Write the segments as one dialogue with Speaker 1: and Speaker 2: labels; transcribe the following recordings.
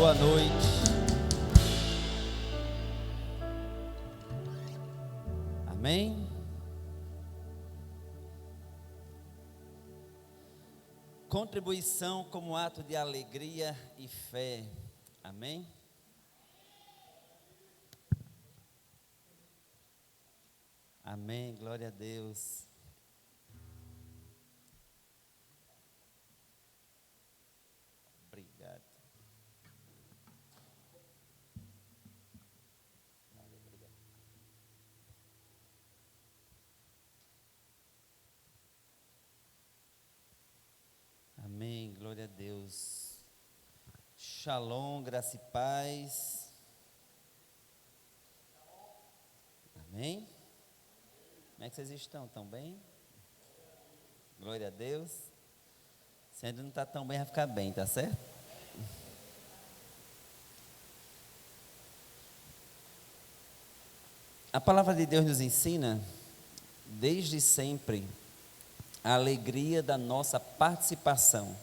Speaker 1: Boa noite. Amém? Contribuição como ato de alegria e fé. Amém? Amém, glória a Deus. Obrigado. Amém, glória a Deus. Shalom, graça e paz. Amém? Como é que vocês estão? Estão bem? Glória a Deus. Se ainda não está tão bem, vai ficar bem, tá certo? A palavra de Deus nos ensina, desde sempre, a alegria da nossa participação.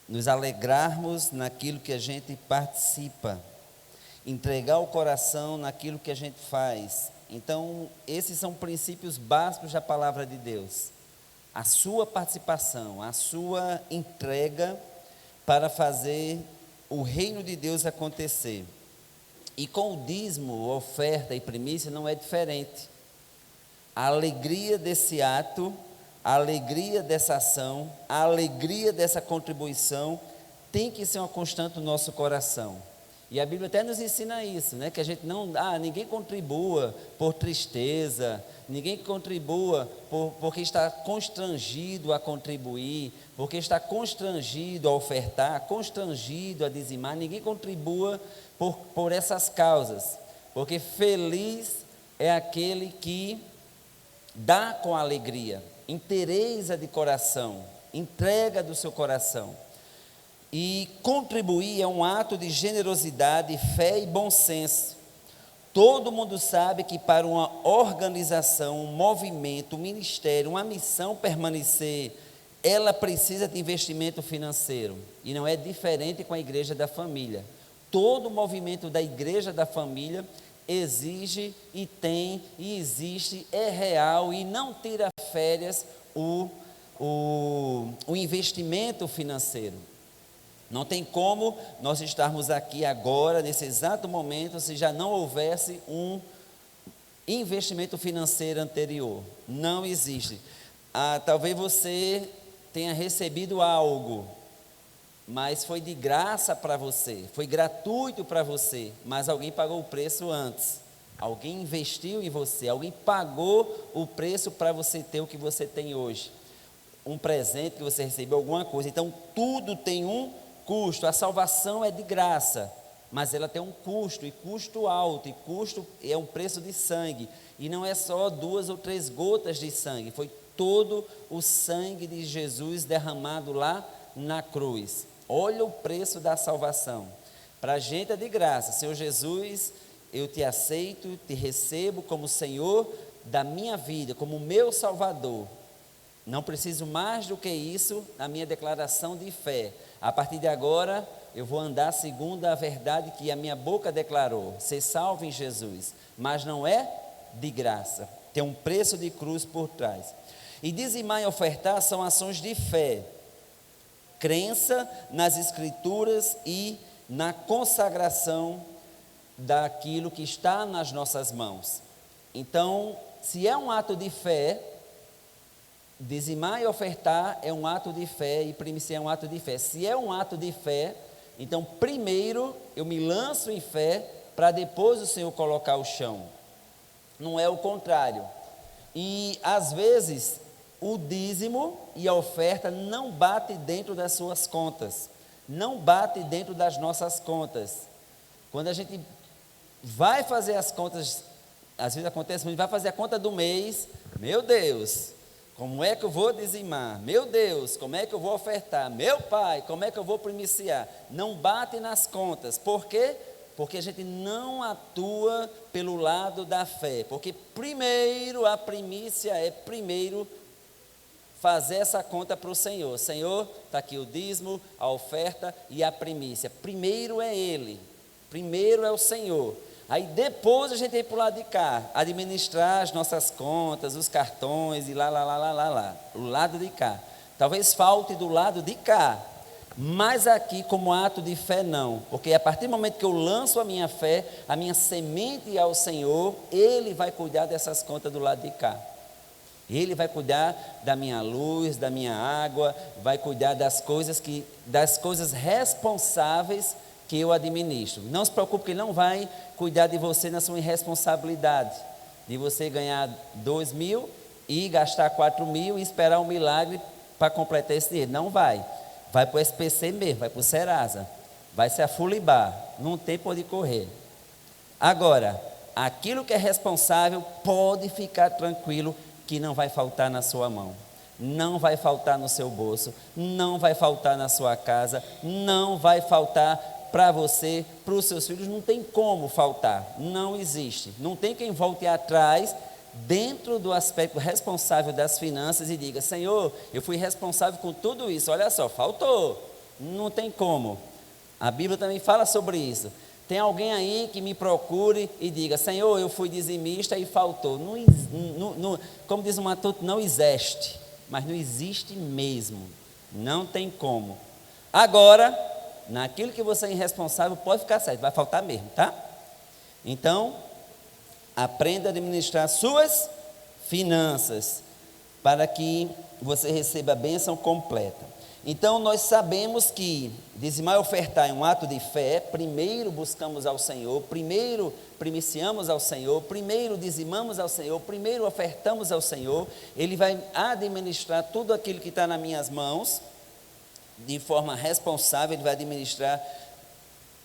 Speaker 1: Nos alegrarmos naquilo que a gente participa. Entregar o coração naquilo que a gente faz. Então, esses são princípios básicos da palavra de Deus. A sua participação, a sua entrega para fazer o reino de Deus acontecer. E com o dízimo, oferta e primícia não é diferente. A alegria desse ato, a alegria dessa ação, a alegria dessa contribuição tem que ser uma constante no nosso coração. E a Bíblia até nos ensina isso, né? Que a gente não, ninguém contribua por tristeza, ninguém contribua porque está constrangido a contribuir, porque está constrangido a ofertar, constrangido a dizimar, ninguém contribua por essas causas, porque feliz é aquele que dá com alegria, inteireza de coração, entrega do seu coração. E contribuir é um ato de generosidade, fé e bom senso. Todo mundo sabe que para uma organização, um movimento, um ministério, uma missão permanecer, ela precisa de investimento financeiro. E não é diferente com a igreja da família. Todo movimento da igreja da família exige e tem e existe, é real e não tira férias o investimento financeiro. Não tem como nós estarmos aqui agora, nesse exato momento, se já não houvesse um investimento financeiro anterior. Não existe. Talvez você tenha recebido algo, mas foi de graça para você, foi gratuito para você, mas alguém pagou o preço antes. Alguém investiu em você, alguém pagou o preço para você ter o que você tem hoje. Um presente que você recebeu, alguma coisa. Então, tudo tem um custo. A salvação é de graça, mas ela tem um custo, e custo alto, e custo é um preço de sangue, e não é só 2 ou 3 gotas de sangue, foi todo o sangue de Jesus derramado lá na cruz. Olha o preço da salvação. Para a gente é de graça. Senhor Jesus, eu te aceito, te recebo como Senhor da minha vida, como meu Salvador. Não preciso mais do que isso na minha declaração de fé. A partir de agora, eu vou andar segundo a verdade que a minha boca declarou. Ser salvo em Jesus. Mas não é de graça. Tem um preço de cruz por trás. E dizimar e ofertar são ações de fé. Crença nas Escrituras e na consagração daquilo que está nas nossas mãos. Então, se é um ato de fé, dizimar e ofertar é um ato de fé e primícia é um ato de fé. Se é um ato de fé, então primeiro eu me lanço em fé para depois o Senhor colocar o chão. Não é o contrário. E às vezes o dízimo e a oferta não bate dentro das suas contas. Não bate dentro das nossas contas. Quando a gente vai fazer as contas, às vezes acontece muito, vai fazer a conta do mês, meu Deus, como é que eu vou dizimar? Meu Deus, como é que eu vou ofertar? Meu Pai, como é que eu vou primiciar? Não bate nas contas. Por quê? Porque a gente não atua pelo lado da fé. Porque primeiro a primícia é primeiro fazer essa conta para o Senhor. Senhor, está aqui o dízimo, a oferta e a primícia. Primeiro é Ele, primeiro é o Senhor. Aí depois a gente vem para o lado de cá, administrar as nossas contas, os cartões e lá, o lado de cá. Talvez falte do lado de cá, mas aqui como ato de fé não, porque a partir do momento que eu lanço a minha fé, a minha semente ao Senhor, Ele vai cuidar dessas contas do lado de cá. Ele vai cuidar da minha luz, da minha água, vai cuidar das coisas responsáveis que eu administro. Não se preocupe que Ele não vai cuidar de você na sua irresponsabilidade, de você ganhar 2.000 e gastar 4.000 e esperar um milagre para completar esse dinheiro. Não vai. Vai para o SPC mesmo, vai para o Serasa, vai se afulibar, não tem por onde correr. Agora, aquilo que é responsável, pode ficar tranquilo que não vai faltar na sua mão, não vai faltar no seu bolso, não vai faltar na sua casa, não vai faltar para você, para os seus filhos, não tem como faltar, não existe. Não tem quem volte atrás dentro do aspecto responsável das finanças e diga: Senhor, eu fui responsável com tudo isso, olha só, faltou. Não tem como. A Bíblia também fala sobre isso. Tem alguém aí que me procure e diga: Senhor, eu fui dizimista e faltou. Como diz o Matuto, não existe, mas não existe mesmo, não tem como. Agora, naquilo que você é irresponsável, pode ficar certo, vai faltar mesmo, tá? Então, aprenda a administrar suas finanças, para que você receba a bênção completa. Então, nós sabemos que dizimar e ofertar é um ato de fé. Primeiro buscamos ao Senhor, primeiro primiciamos ao Senhor, primeiro dizimamos ao Senhor, primeiro ofertamos ao Senhor. Ele vai administrar tudo aquilo que está nas minhas mãos, de forma responsável. Ele vai administrar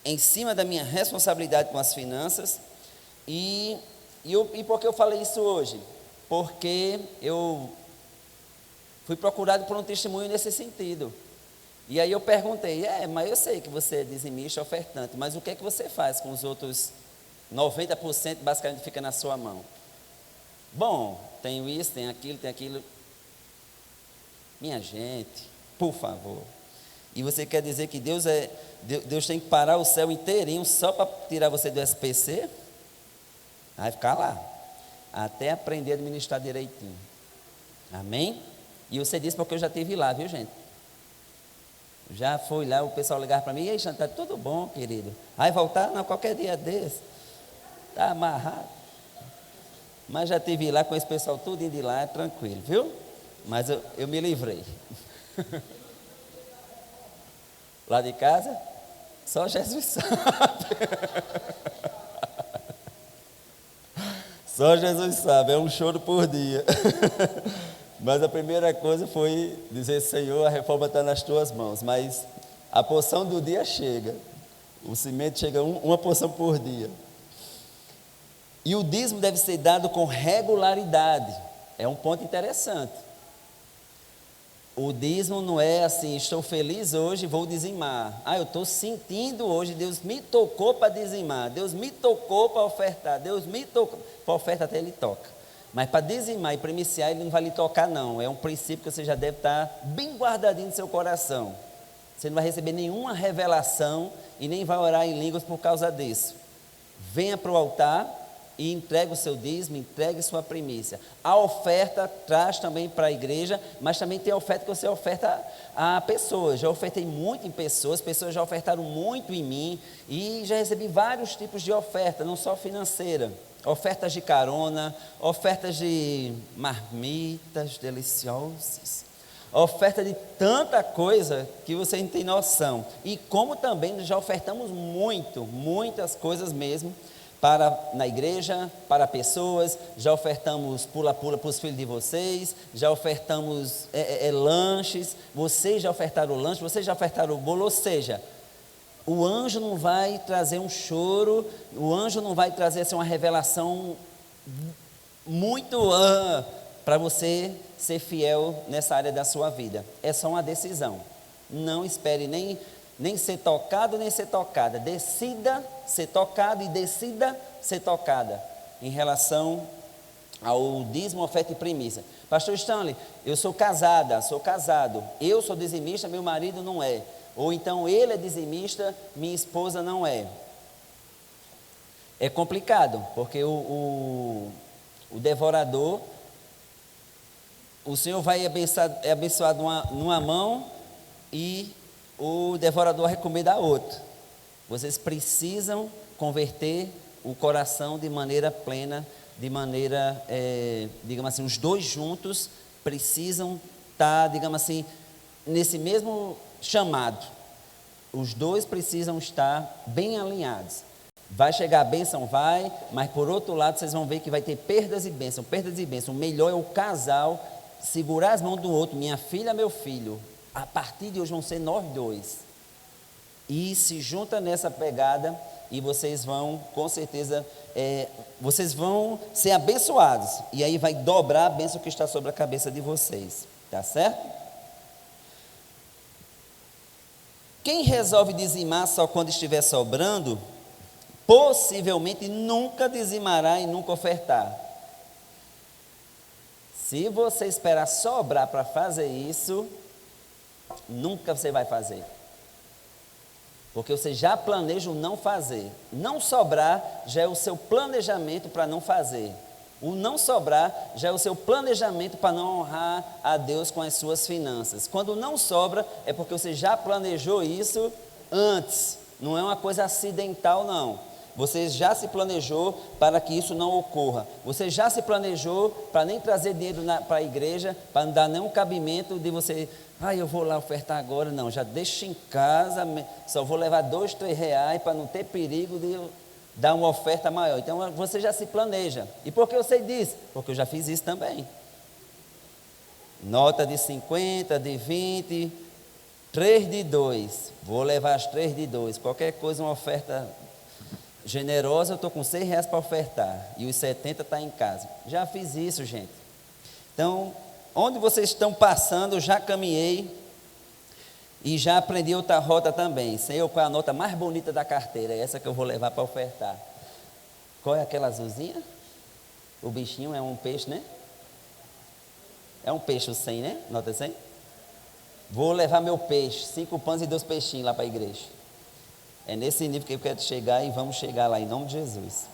Speaker 1: em cima da minha responsabilidade com as finanças. E por que eu falei isso hoje? Porque eu fui procurado por um testemunho nesse sentido. E aí eu perguntei: mas eu sei que você é dizimista, ofertante, mas o que é que você faz com os outros 90% basicamente fica na sua mão? Bom, tenho isso, tenho aquilo. Minha gente, por favor. E você quer dizer que Deus tem que parar o céu inteirinho só para tirar você do SPC? Vai ficar lá, até aprender a administrar direitinho. Amém? E você disse porque eu já estive lá, viu, gente? Já fui lá, o pessoal ligava para mim: e aí, Chantal, tudo bom, querido? Vai voltar? Não, qualquer dia desse. Está amarrado. Mas já estive lá com esse pessoal tudo indo de lá, tranquilo, viu? Mas eu me livrei. Lá de casa, só Jesus sabe. Só Jesus sabe, é um choro por dia. Mas a primeira coisa foi dizer: Senhor, a reforma está nas tuas mãos. Mas a porção do dia chega. O cimento chega uma porção por dia. E o dízimo deve ser dado com regularidade. É um ponto interessante. O dízimo não é assim: estou feliz hoje, vou dizimar. Eu estou sentindo hoje, Deus me tocou para dizimar, Deus me tocou para ofertar, Deus me tocou. Para oferta até Ele toca. Mas para dizimar e primiciar, Ele não vai lhe tocar não. É um princípio que você já deve estar bem guardadinho no seu coração. Você não vai receber nenhuma revelação e nem vai orar em línguas por causa disso. Venha para o altar e entregue o seu dízimo, entregue sua primícia. A oferta traz também para a igreja, mas também tem a oferta que você oferta a pessoas. Já ofertei muito em pessoas já ofertaram muito em mim, e já recebi vários tipos de oferta, não só financeira. Ofertas de carona, ofertas de marmitas deliciosas, oferta de tanta coisa que você não tem noção. E como também já ofertamos muitas coisas mesmo, na igreja, para pessoas, já ofertamos pula-pula para os filhos de vocês, já ofertamos lanches, vocês já ofertaram o lanche, vocês já ofertaram o bolo, ou seja, o anjo não vai trazer um choro, o anjo não vai trazer assim, uma revelação muito para você ser fiel nessa área da sua vida. É só uma decisão. Não espere nem ser tocado, nem ser tocada. Decida ser tocado e decida ser tocada em relação ao dízimo, oferta e primícia. Pastor Stanley, eu sou casada, sou casado, eu sou dizimista, meu marido não é. Ou então ele é dizimista, minha esposa não é. É complicado, porque o devorador, o Senhor vai abençoar numa mão e o devorador vai comer da outra. Vocês precisam converter o coração de maneira plena, de maneira, digamos assim, os dois juntos precisam estar, digamos assim, nesse mesmo chamado. Os dois precisam estar bem alinhados. Vai chegar a bênção, vai, mas por outro lado vocês vão ver que vai ter perdas e bênçãos, perdas e bênçãos. O melhor é o casal segurar as mãos do outro, minha filha, meu filho, a partir de hoje vão ser nós dois. E se junta nessa pegada e vocês vão, com certeza, vocês vão ser abençoados. E aí vai dobrar a bênção que está sobre a cabeça de vocês, tá certo? Quem resolve dizimar só quando estiver sobrando, possivelmente nunca dizimará e nunca ofertar. Se você esperar sobrar para fazer isso, nunca você vai fazer. Porque você já planeja o não fazer. Não sobrar já é o seu planejamento para não fazer. O não sobrar já é o seu planejamento para não honrar a Deus com as suas finanças. Quando não sobra, é porque você já planejou isso antes. Não é uma coisa acidental, não. Você já se planejou para que isso não ocorra. Você já se planejou para nem trazer dinheiro para a igreja, para não dar nenhum cabimento de você, eu vou lá ofertar agora. Não, já deixa em casa, só vou levar 2, 3 reais para não ter perigo de dar uma oferta maior. Então você já se planeja. E por que eu sei disso? Porque eu já fiz isso também. Nota de 50, de 20, 3 de 2. Vou levar as 3 de 2. Qualquer coisa, uma oferta generosa, eu estou com 6 reais para ofertar. E os 70 está em casa. Já fiz isso, gente. Então, onde vocês estão passando, eu já caminhei. E já aprendi outra rota também. Sei qual é a nota mais bonita da carteira. É essa que eu vou levar para ofertar. Qual é aquela azulzinha? O bichinho é um peixe, né? É um peixe o 100, né? Nota 100. Vou levar meu peixe. 5 pães e 2 peixinhos lá para a igreja. É nesse nível que eu quero chegar e vamos chegar lá em nome de Jesus.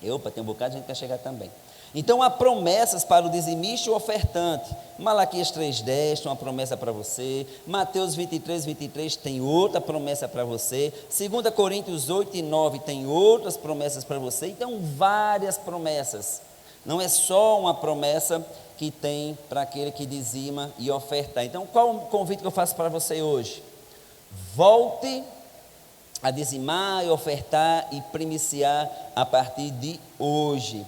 Speaker 1: Tem um bocado de gente que quer chegar também. Então há promessas para o dizimista e o ofertante. Malaquias 3,10 tem uma promessa para você. Mateus 23 tem outra promessa para você. 2 Coríntios 8 e 9 tem outras promessas para você. Então várias promessas. Não é só uma promessa que tem para aquele que dizima e oferta. Então qual o convite que eu faço para você hoje? Volte a dizimar e ofertar e primiciar a partir de hoje.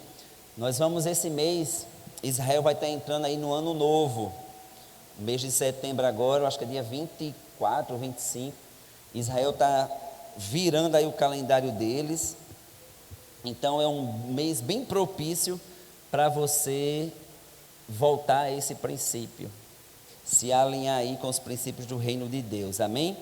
Speaker 1: Nós vamos esse mês, Israel vai estar entrando aí no ano novo, mês de setembro agora, eu acho que é dia 24 ou 25, Israel está virando aí o calendário deles, então é um mês bem propício para você voltar a esse princípio, se alinhar aí com os princípios do reino de Deus, amém?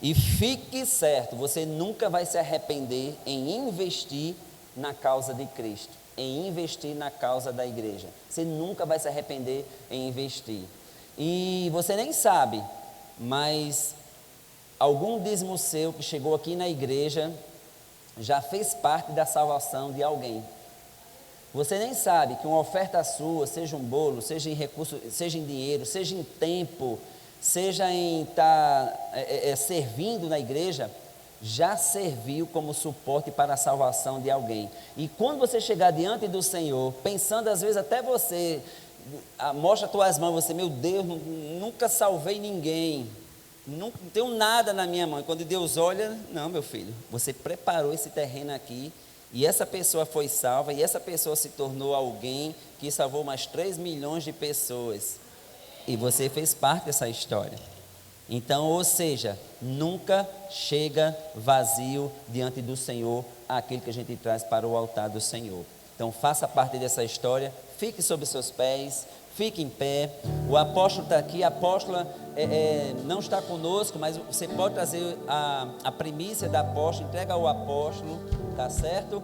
Speaker 1: E fique certo, você nunca vai se arrepender em investir na causa de Cristo, em investir na causa da igreja. Você nunca vai se arrepender em investir. E você nem sabe, mas algum dízimo seu que chegou aqui na igreja já fez parte da salvação de alguém. Você nem sabe que uma oferta sua, seja um bolo, seja em recurso, seja em dinheiro, seja em tempo, seja em estar servindo na igreja, já serviu como suporte para a salvação de alguém. E quando você chegar diante do Senhor, pensando às vezes até você, mostra as tuas mãos, você, meu Deus, nunca salvei ninguém, não tenho nada na minha mão. E quando Deus olha, não, meu filho, você preparou esse terreno aqui, e essa pessoa foi salva, e essa pessoa se tornou alguém que salvou mais 3 milhões de pessoas. E você fez parte dessa história. Então, ou seja, nunca chega vazio diante do Senhor aquele que a gente traz para o altar do Senhor. Então, faça parte dessa história, fique sobre seus pés, fique em pé. O apóstolo está aqui, a apóstola não está conosco, mas você pode trazer a primícia da apóstola, entrega ao apóstolo, tá certo?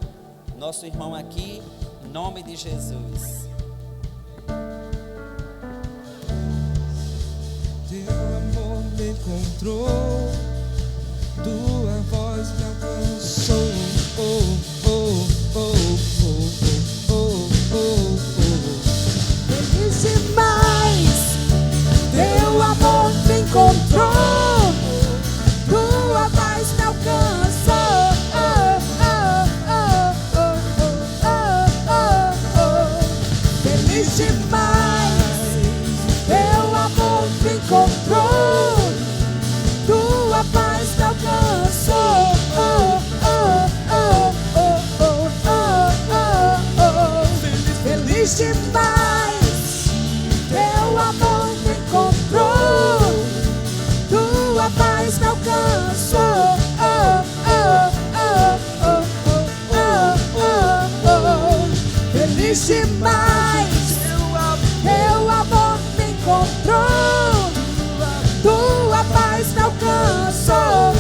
Speaker 1: Nosso irmão aqui, Em nome de Jesus.
Speaker 2: Teu amor me encontrou, tua voz me alcançou. Oh, oh, oh, oh, oh, oh, oh. Feliz demais, teu amor me encontrou, tua paz me alcançou. Feliz demais, teu amor me encontrou, tua paz me alcançou. Feliz demais, teu amor me encontrou, tua paz me alcançou. Feliz demais, teu amor me encontrou, tua paz me alcançou.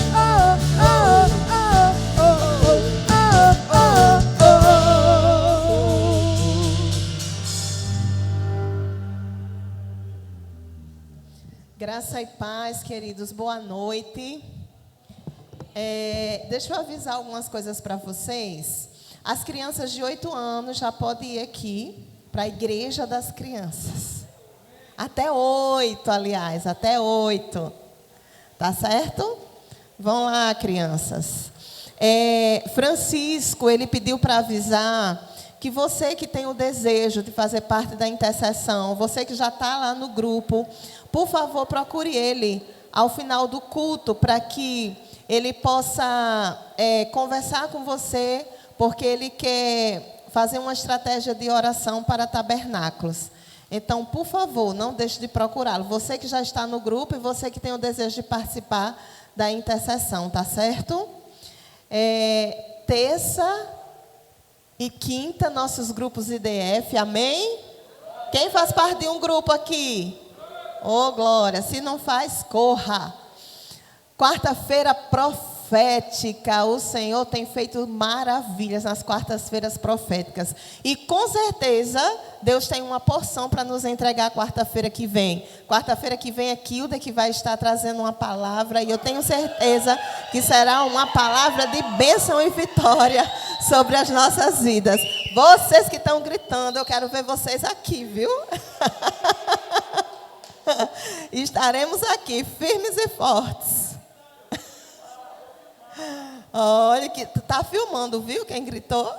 Speaker 3: Graça e paz, queridos, boa noite. Deixa eu avisar algumas coisas para vocês. As crianças de 8 anos já podem ir aqui para a igreja das crianças. Até 8, aliás, até 8. Tá certo? Vão lá, crianças. Francisco, ele pediu para avisar que você que tem o desejo de fazer parte da intercessão, você que já está lá no grupo, por favor, procure ele ao final do culto para que ele possa conversar com você, porque ele quer fazer uma estratégia de oração para tabernáculos. Então, por favor, não deixe de procurá-lo. Você que já está no grupo e você que tem o desejo de participar da intercessão, tá certo? Terça e quinta, nossos grupos IDF, amém? Quem faz parte de um grupo aqui? Oh, glória! Se não faz, corra. Quarta-feira profética, o Senhor tem feito maravilhas nas quartas-feiras proféticas. E com certeza, Deus tem uma porção para nos entregar quarta-feira que vem. Quarta-feira que vem é Kilda que vai estar trazendo uma palavra. E eu tenho certeza que será uma palavra de bênção e vitória sobre as nossas vidas. Vocês que estão gritando, eu quero ver vocês aqui, viu? Estaremos aqui, firmes e fortes. Olha que tu tá filmando, viu? Quem gritou?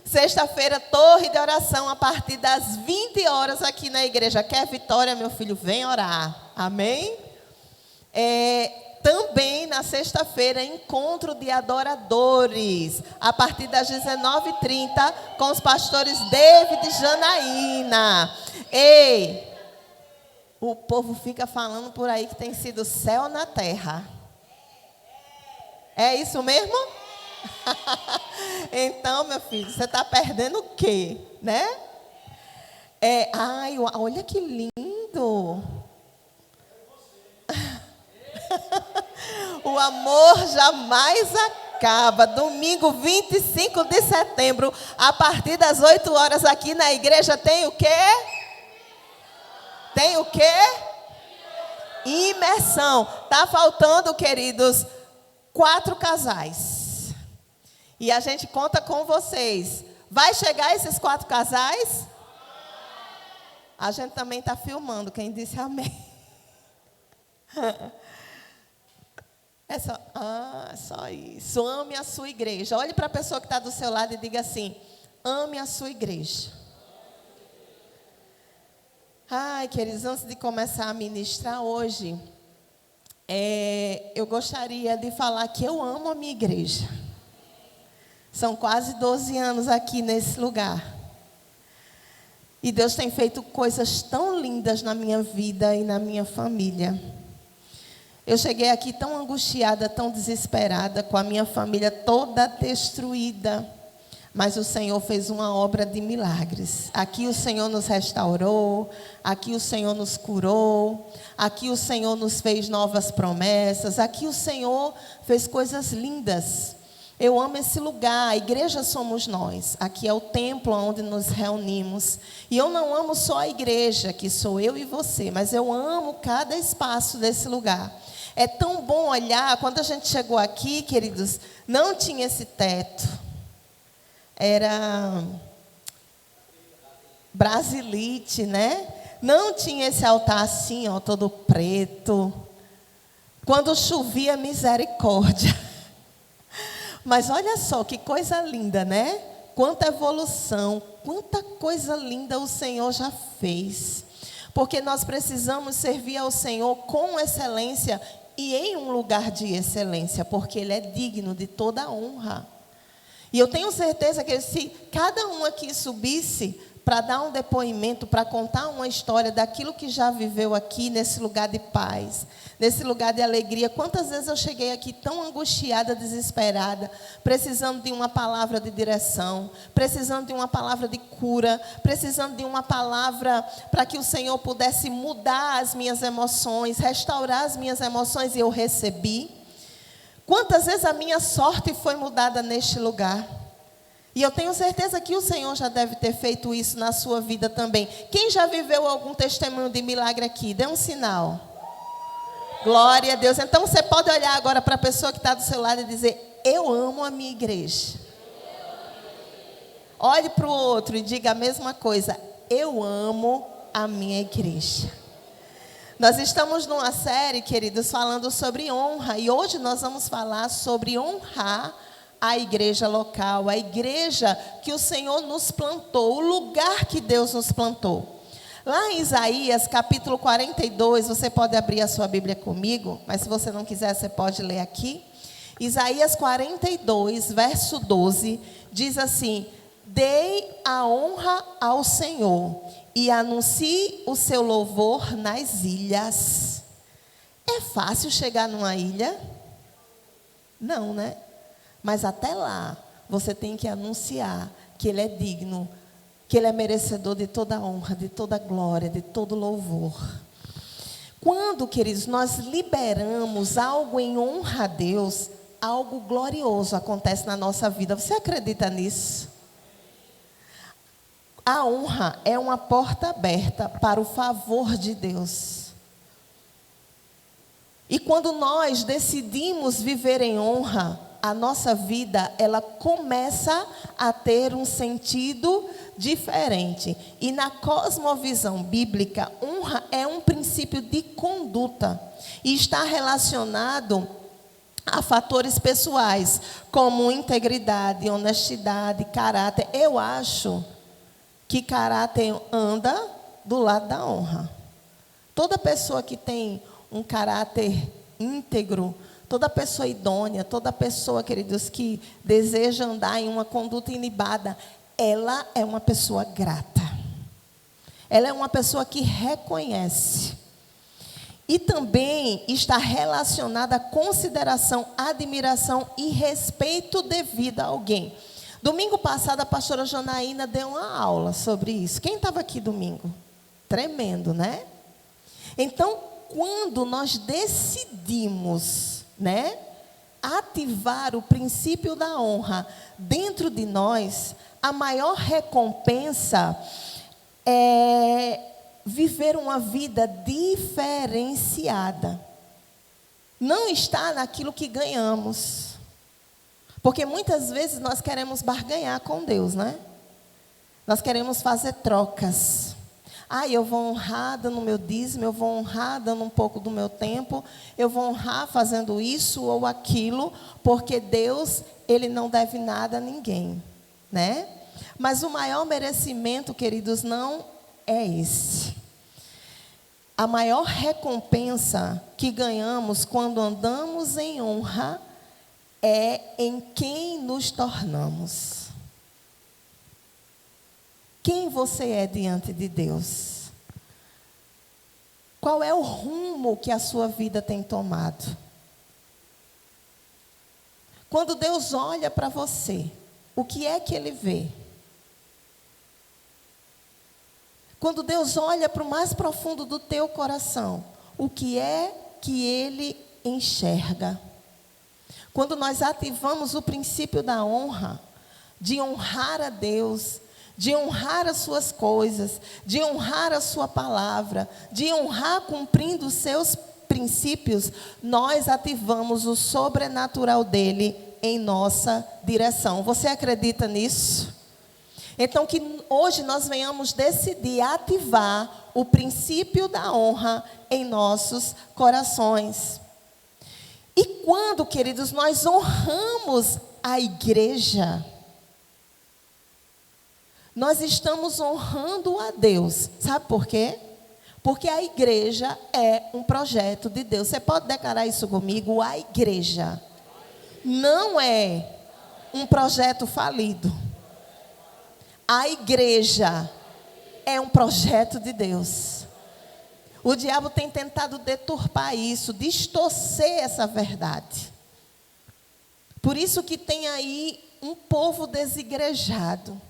Speaker 3: Sexta-feira, torre de oração a partir das 20 horas aqui na igreja. Quer vitória, meu filho? Vem orar. Amém? Também na sexta-feira, encontro de adoradores, a partir das 19h30, com os pastores David e Janaína. Ei, o povo fica falando por aí que tem sido céu na terra. É isso mesmo? Então, meu filho, você está perdendo o quê? Né? Ai, olha que lindo. O amor jamais acaba. Domingo 25 de setembro, a partir das 8 horas aqui na igreja, tem o quê? Tem o quê? Imersão. Está faltando, queridos, 4 casais. E a gente conta com vocês. Vai chegar esses 4 casais? A gente também está filmando. Quem disse amém? Só isso. Ame a sua igreja. Olhe para a pessoa que está do seu lado e diga assim: ame a sua igreja. Ai, queridos, antes de começar a ministrar hoje, eu gostaria de falar que eu amo a minha igreja. São quase 12 anos aqui nesse lugar. E Deus tem feito coisas tão lindas na minha vida e na minha família. Eu cheguei aqui tão angustiada, tão desesperada, com a minha família toda destruída. Mas o Senhor fez uma obra de milagres. Aqui o Senhor nos restaurou, aqui o Senhor nos curou, aqui o Senhor nos fez novas promessas, aqui o Senhor fez coisas lindas. Eu amo esse lugar. A igreja somos nós. Aqui é o templo onde nos reunimos. E eu não amo só a igreja, que sou eu e você, mas eu amo cada espaço desse lugar. É tão bom olhar. Quando a gente chegou aqui, queridos, não tinha esse teto. Era brasilite, né? Não tinha esse altar assim, ó, todo preto. Quando chovia, misericórdia. Mas olha só, que coisa linda, né? Quanta evolução, quanta coisa linda o Senhor já fez. Porque nós precisamos servir ao Senhor com excelência e em um lugar de excelência, porque Ele é digno de toda honra. E eu tenho certeza que se cada um aqui subisse para dar um depoimento, para contar uma história daquilo que já viveu aqui, nesse lugar de paz, nesse lugar de alegria. Quantas vezes eu cheguei aqui tão angustiada, desesperada, precisando de uma palavra de direção, precisando de uma palavra de cura, precisando de uma palavra para que o Senhor pudesse mudar as minhas emoções, restaurar as minhas emoções, e eu recebi. Quantas vezes a minha sorte foi mudada neste lugar? E eu tenho certeza que o Senhor já deve ter feito isso na sua vida também. Quem já viveu algum testemunho de milagre aqui? Dê um sinal. Glória a Deus. Então você pode olhar agora para a pessoa que está do seu lado e dizer: eu amo a minha igreja. Olhe para o outro e diga a mesma coisa: eu amo a minha igreja. Nós estamos numa série, queridos, falando sobre honra. E hoje nós vamos falar sobre honrar a igreja local, a igreja que o Senhor nos plantou, o lugar que Deus nos plantou. Lá em Isaías, capítulo 42, você pode abrir a sua Bíblia comigo, mas se você não quiser, você pode ler aqui. Isaías 42, verso 12, diz assim: dei a honra ao Senhor e anuncie o seu louvor nas ilhas. É fácil chegar numa ilha? Não, né? Mas até lá, você tem que anunciar que Ele é digno, que Ele é merecedor de toda honra, de toda glória, de todo louvor. Quando, queridos, nós liberamos algo em honra a Deus, algo glorioso acontece na nossa vida. Você acredita nisso? A honra é uma porta aberta para o favor de Deus. E quando nós decidimos viver em honra, a nossa vida, ela começa a ter um sentido diferente. E na cosmovisão bíblica, honra é um princípio de conduta e está relacionado a fatores pessoais, como integridade, honestidade, caráter. Eu acho que caráter anda do lado da honra. Toda pessoa que tem um caráter íntegro, toda pessoa idônea, toda pessoa, queridos, que deseja andar em uma conduta ilibada, ela é uma pessoa grata. Ela é uma pessoa que reconhece. E também está relacionada à consideração, admiração e respeito devido a alguém. Domingo passado, a pastora Janaína deu uma aula sobre isso. Quem estava aqui domingo? Tremendo, né? Então, quando nós decidimos, né, ativar o princípio da honra dentro de nós, a maior recompensa é viver uma vida diferenciada. Não está naquilo que ganhamos. Porque muitas vezes nós queremos barganhar com Deus, né? Nós queremos fazer trocas. Eu vou honrar dando meu dízimo, eu vou honrar dando um pouco do meu tempo, eu vou honrar fazendo isso ou aquilo, porque Deus, Ele não deve nada a ninguém, né? Mas o maior merecimento, queridos, não é esse. A maior recompensa que ganhamos quando andamos em honra é em quem nos tornamos. Quem você é diante de Deus? Qual é o rumo que a sua vida tem tomado? Quando Deus olha para você, o que é que Ele vê? Quando Deus olha para o mais profundo do teu coração, o que é que Ele enxerga? Quando nós ativamos o princípio da honra, de honrar a Deus, de honrar as suas coisas, de honrar a sua palavra, de honrar cumprindo os seus princípios, nós ativamos o sobrenatural dele em nossa direção. Você acredita nisso? Então, que hoje nós venhamos decidir ativar o princípio da honra em nossos corações. E quando, queridos, nós honramos a igreja, nós estamos honrando a Deus. Sabe por quê? Porque a igreja é um projeto de Deus. Você pode declarar isso comigo? A igreja não é um projeto falido. A igreja é um projeto de Deus. O diabo tem tentado deturpar isso, distorcer essa verdade. Por isso que tem aí um povo desigrejado,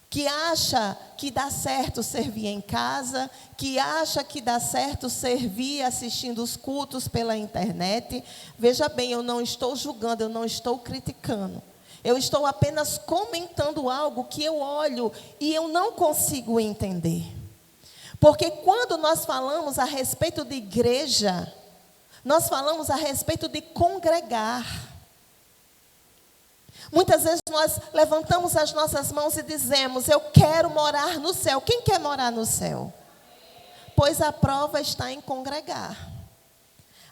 Speaker 3: que acha que dá certo servir em casa, que acha que dá certo servir assistindo os cultos pela internet. Veja bem, eu não estou julgando, eu não estou criticando. Eu estou apenas comentando algo que eu olho e eu não consigo entender. Porque quando nós falamos a respeito de igreja, nós falamos a respeito de congregar. Muitas vezes nós levantamos as nossas mãos e dizemos: eu quero morar no céu. Quem quer morar no céu? Pois a prova está em congregar.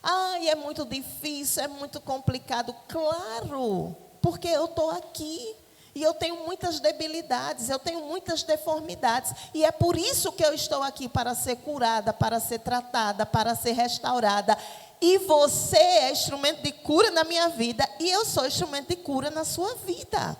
Speaker 3: Ai, é muito difícil, é muito complicado. Claro, porque eu estou aqui. E eu tenho muitas debilidades, eu tenho muitas deformidades. E é por isso que eu estou aqui, para ser curada, para ser tratada, para ser restaurada. E você é instrumento de cura na minha vida, e eu sou instrumento de cura na sua vida.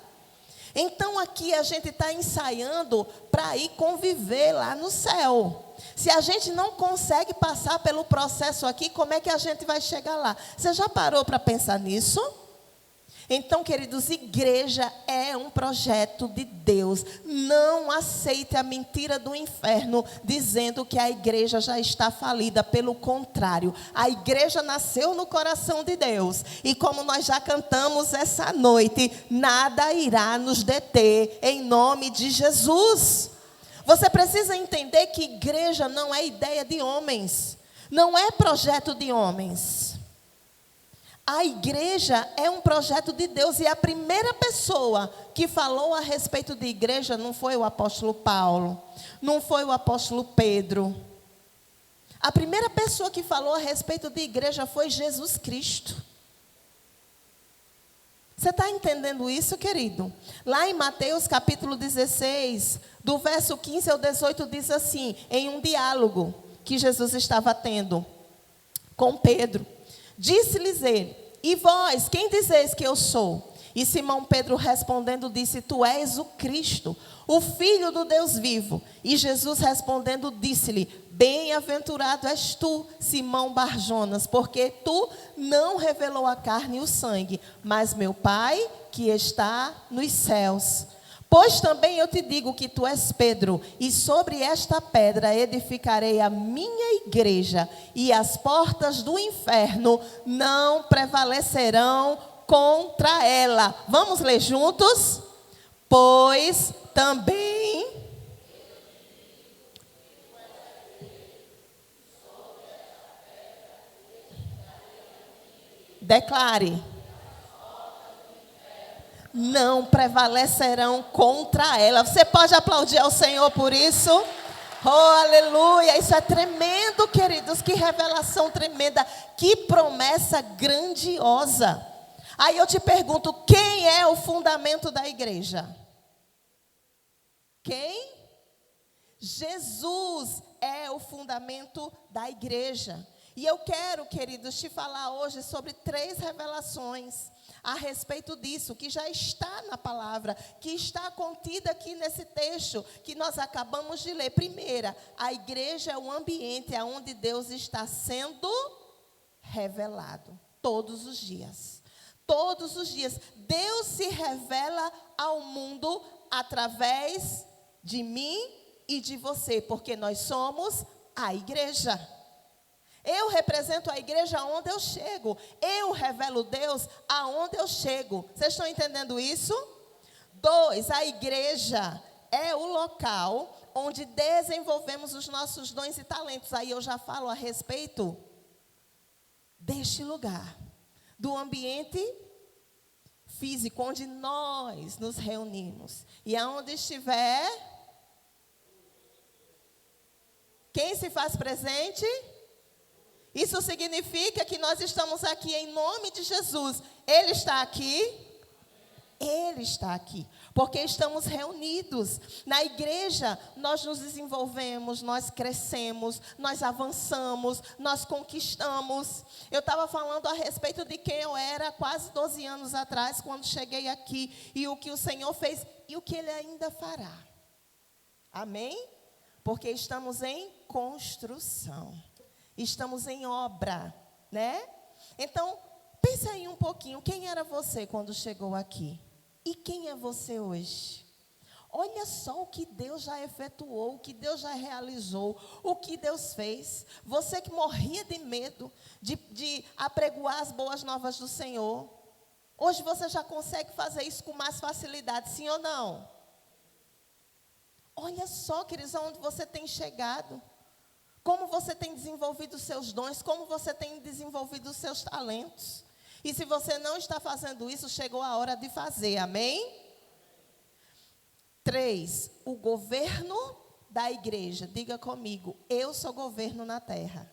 Speaker 3: Então aqui a gente está ensaiando para ir conviver lá no céu. Se a gente não consegue passar pelo processo aqui, como é que a gente vai chegar lá? Você já parou para pensar nisso? Então, queridos, igreja é um projeto de Deus. Não aceite a mentira do inferno dizendo que a igreja já está falida. Pelo contrário, a igreja nasceu no coração de Deus. E como nós já cantamos essa noite, nada irá nos deter em nome de Jesus. Você precisa entender que igreja não é ideia de homens. Não é projeto de homens. A igreja é um projeto de Deus, e a primeira pessoa que falou a respeito de igreja não foi o apóstolo Paulo, não foi o apóstolo Pedro. A primeira pessoa que falou a respeito de igreja foi Jesus Cristo. Você está entendendo isso, querido? Lá em Mateus capítulo 16, do verso 15 ao 18, diz assim, em um diálogo que Jesus estava tendo com Pedro. Disse-lhes ele: e vós, quem dizeis que eu sou? E Simão Pedro respondendo disse: tu és o Cristo, o Filho do Deus vivo. E Jesus respondendo disse-lhe: bem-aventurado és tu, Simão Barjonas, porque tu não revelou a carne e o sangue, mas meu Pai que está nos céus. Pois também eu te digo que tu és Pedro, e sobre esta pedra edificarei a minha igreja, e as portas do inferno não prevalecerão contra ela. Vamos ler juntos? Pois também... Declare. Não prevalecerão contra ela. Você pode aplaudir ao Senhor por isso? Oh, aleluia. Isso é tremendo, queridos. Que revelação tremenda. Que promessa grandiosa. Aí eu te pergunto, quem é o fundamento da igreja? Quem? Jesus é o fundamento da igreja. E eu quero, queridos, te falar hoje sobre 3 revelações a respeito disso, que já está na palavra, que está contida aqui nesse texto que nós acabamos de ler. Primeira, a igreja é um ambiente onde Deus está sendo revelado todos os dias. Todos os dias. Deus se revela ao mundo através de mim e de você, porque nós somos a igreja. Eu represento a igreja aonde eu chego. Eu revelo Deus aonde eu chego. Vocês estão entendendo isso? 2, a igreja é o local onde desenvolvemos os nossos dons e talentos. Aí eu já falo a respeito deste lugar, do ambiente físico, onde nós nos reunimos. E aonde estiver, quem se faz presente? Isso significa que nós estamos aqui em nome de Jesus. Ele está aqui. Ele está aqui, porque estamos reunidos. Na igreja, nós nos desenvolvemos, nós crescemos, nós avançamos, nós conquistamos. Eu estava falando a respeito de quem eu era quase 12 anos atrás, quando cheguei aqui, e o que o Senhor fez, e o que Ele ainda fará. Amém? Porque estamos em construção, estamos em obra, né? Então, pensa aí um pouquinho, quem era você quando chegou aqui? E quem é você hoje? Olha só o que Deus já efetuou, o que Deus já realizou, o que Deus fez. Você que morria de medo de apregoar as boas novas do Senhor. Hoje você já consegue fazer isso com mais facilidade, sim ou não? Olha só, queridos, aonde você tem chegado. Como você tem desenvolvido os seus dons, como você tem desenvolvido os seus talentos. E se você não está fazendo isso, chegou a hora de fazer, amém? 3, o governo da igreja. Diga comigo, eu sou governo na terra.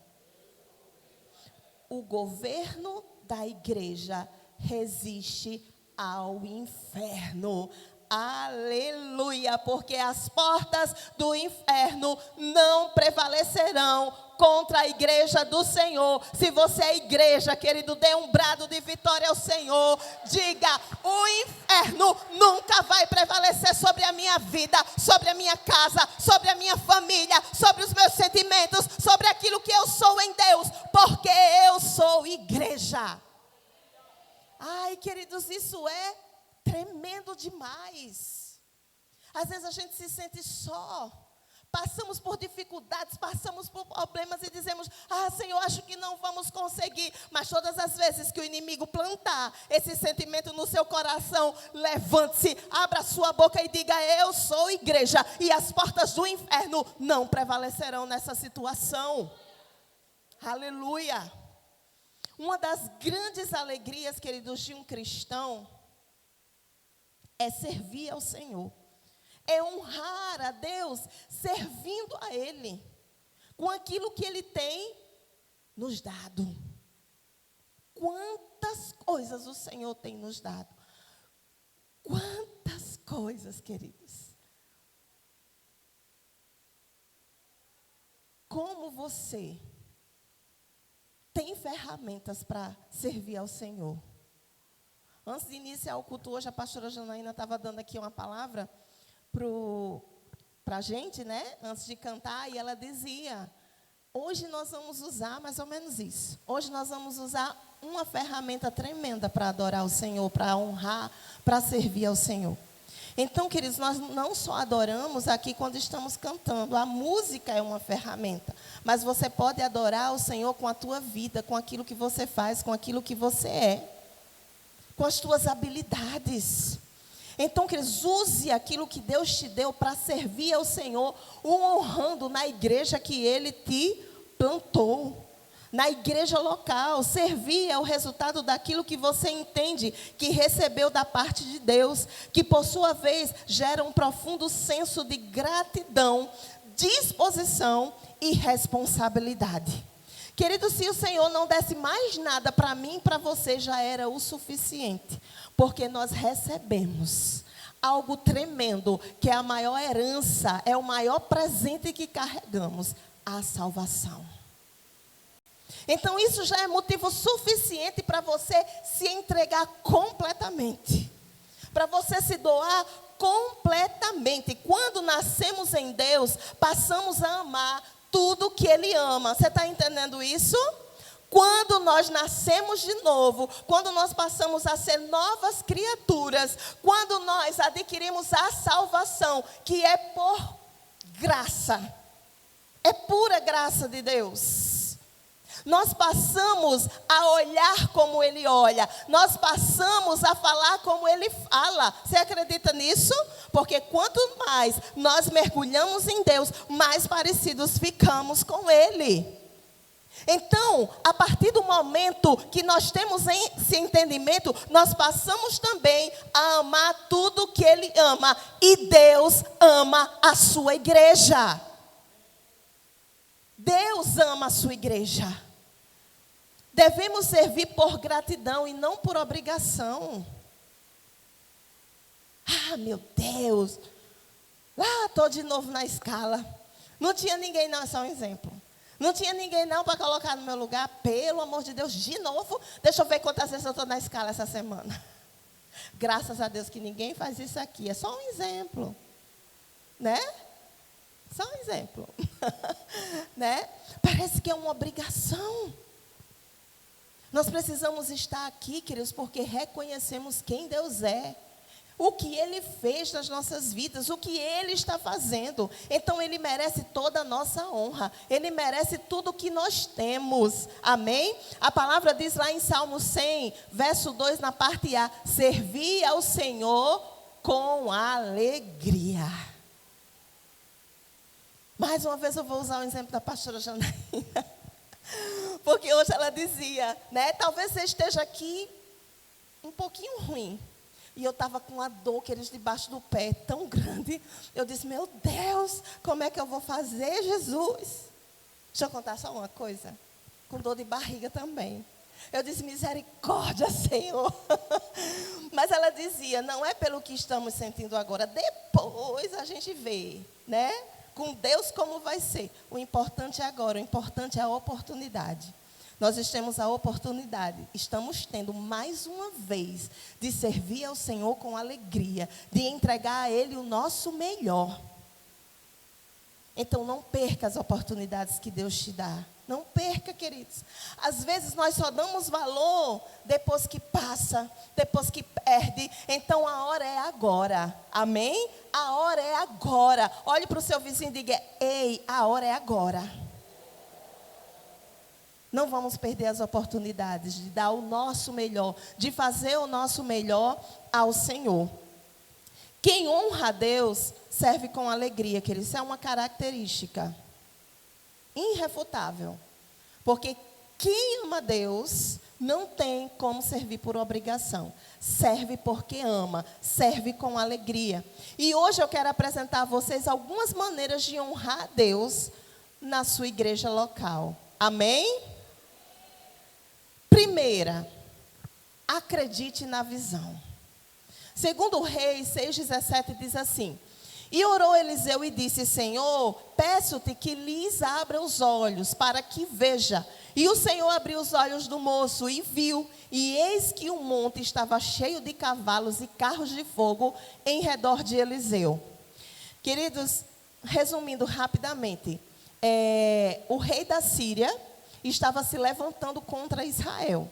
Speaker 3: O governo da igreja resiste ao inferno. Aleluia, porque as portas do inferno não prevalecerão contra a igreja do Senhor. Se você é igreja, querido, dê um brado de vitória ao Senhor. Diga, o inferno nunca vai prevalecer sobre a minha vida, sobre a minha casa, sobre a minha família, sobre os meus sentimentos, sobre aquilo que eu sou em Deus, porque eu sou igreja. Ai, queridos, isso é tremendo demais. Às vezes a gente se sente só. Passamos por dificuldades, passamos por problemas e dizemos, Senhor, acho que não vamos conseguir. Mas todas as vezes que o inimigo plantar esse sentimento no seu coração, levante-se, abra sua boca e diga, eu sou igreja. E as portas do inferno não prevalecerão nessa situação. Aleluia. Uma das grandes alegrias, queridos, de um cristão é servir ao Senhor. É honrar a Deus servindo a Ele, com aquilo que Ele tem nos dado. Quantas coisas o Senhor tem nos dado. Quantas coisas, queridos. Como você tem ferramentas para servir ao Senhor? Antes de iniciar o culto hoje, a pastora Janaína estava dando aqui uma palavra para a gente, né? Antes de cantar, e ela dizia, hoje nós vamos usar mais ou menos isso. Hoje nós vamos usar uma ferramenta tremenda para adorar o Senhor, para honrar, para servir ao Senhor. Então, queridos, nós não só adoramos aqui quando estamos cantando. A música é uma ferramenta. Mas você pode adorar o Senhor com a tua vida, com aquilo que você faz, com aquilo que você é. Com as tuas habilidades. Então, queridos, use aquilo que Deus te deu para servir ao Senhor, o honrando na igreja que Ele te plantou. Na igreja local, servir é o resultado daquilo que você entende que recebeu da parte de Deus, que por sua vez gera um profundo senso de gratidão, disposição e responsabilidade. Querido, se o Senhor não desse mais nada para mim e para você, já era o suficiente. Porque nós recebemos algo tremendo, que é a maior herança, é o maior presente que carregamos, a salvação. Então isso já é motivo suficiente para você se entregar completamente. Para você se doar completamente. Quando nascemos em Deus, passamos a amar tudo que Ele ama. Você está entendendo isso? Quando nós nascemos de novo, quando nós passamos a ser novas criaturas, quando nós adquirimos a salvação, que é por graça, é pura graça de Deus. Nós passamos a olhar como Ele olha. Nós passamos a falar como Ele fala. Você acredita nisso? Porque quanto mais nós mergulhamos em Deus, mais parecidos ficamos com Ele. Então, a partir do momento que nós temos esse entendimento, nós passamos também a amar tudo que Ele ama. E Deus ama a sua igreja. Deus ama a sua igreja. Devemos servir por gratidão e não por obrigação. Ah, meu Deus. Lá estou de novo na escala. Não tinha ninguém não, é só um exemplo. Não tinha ninguém não para colocar no meu lugar. Pelo amor de Deus, de novo. Deixa eu ver quantas vezes eu estou na escala essa semana. Graças a Deus que ninguém faz isso aqui. É só um exemplo. Né? Só um exemplo. Né? Parece que é uma obrigação. Nós precisamos estar aqui, queridos, porque reconhecemos quem Deus é. O que Ele fez nas nossas vidas, o que Ele está fazendo. Então Ele merece toda a nossa honra. Ele merece tudo o que nós temos. Amém? A palavra diz lá em Salmo 100, verso 2, na parte A: servir ao Senhor com alegria. Mais uma vez eu vou usar o exemplo da pastora Janaína. Porque hoje ela dizia, né? Talvez você esteja aqui um pouquinho ruim. E eu estava com uma dor, queridos, debaixo do pé, tão grande. Eu disse, meu Deus, como é que eu vou fazer, Jesus? Deixa eu contar só uma coisa. Com dor de barriga também. Eu disse, misericórdia, Senhor. Mas ela dizia, não é pelo que estamos sentindo agora. Depois a gente vê, né? Com Deus como vai ser. O importante é agora, o importante é a oportunidade. Nós temos a oportunidade, estamos tendo mais uma vez de servir ao Senhor com alegria, de entregar a Ele o nosso melhor. Então não perca as oportunidades que Deus te dá. Não perca, queridos. Às vezes nós só damos valor depois que passa, depois que perde. Então a hora é agora. Amém? A hora é agora. Olhe para o seu vizinho e diga, ei, a hora é agora. Não vamos perder as oportunidades de dar o nosso melhor, de fazer o nosso melhor ao Senhor. Quem honra a Deus serve com alegria, que isso é uma característica irrefutável. Porque quem ama a Deus não tem como servir por obrigação. Serve porque ama, serve com alegria. E hoje eu quero apresentar a vocês algumas maneiras de honrar a Deus na sua igreja local. Amém? Primeira, acredite na visão. Segundo Reis 6,17 diz assim: e orou Eliseu e disse, Senhor, peço-te que lhes abra os olhos para que veja. E o Senhor abriu os olhos do moço e viu, e eis que o monte estava cheio de cavalos e carros de fogo em redor de Eliseu. Queridos, resumindo rapidamente, o rei da Síria estava se levantando contra Israel.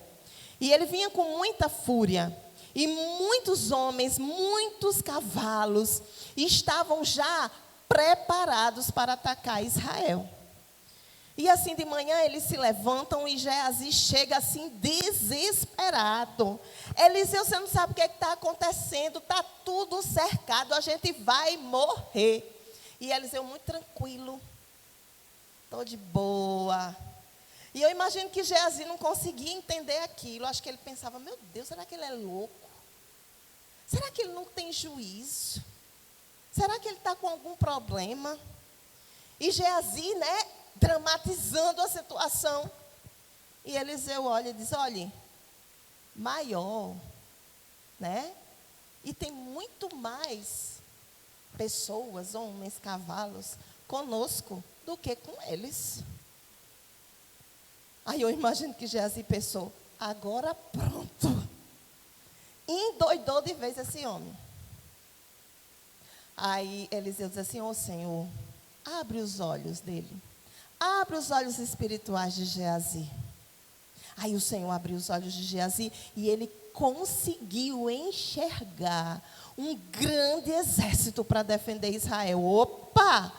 Speaker 3: E ele vinha com muita fúria. E muitos homens, muitos cavalos estavam já preparados para atacar Israel. E assim de manhã eles se levantam e Geazi chega assim desesperado. Eliseu, você não sabe o que está acontecendo, está tudo cercado, a gente vai morrer. E Eliseu muito tranquilo, estou de boa. E eu imagino que Geazi não conseguia entender aquilo. Acho que ele pensava, meu Deus, será que ele é louco? Será que ele não tem juízo? Será que ele está com algum problema? E Geazi, né, dramatizando a situação. E Eliseu olha e diz, olha, maior, né? E tem muito mais pessoas, homens, cavalos, conosco do que com eles. Aí eu imagino que Geazi pensou, agora pronto. Endoidou de vez esse homem. Aí Eliseu diz assim, Senhor, abre os olhos dele. Abre os olhos espirituais de Geazi. Aí o Senhor abriu os olhos de Geazi e ele conseguiu enxergar um grande exército para defender Israel. Opa!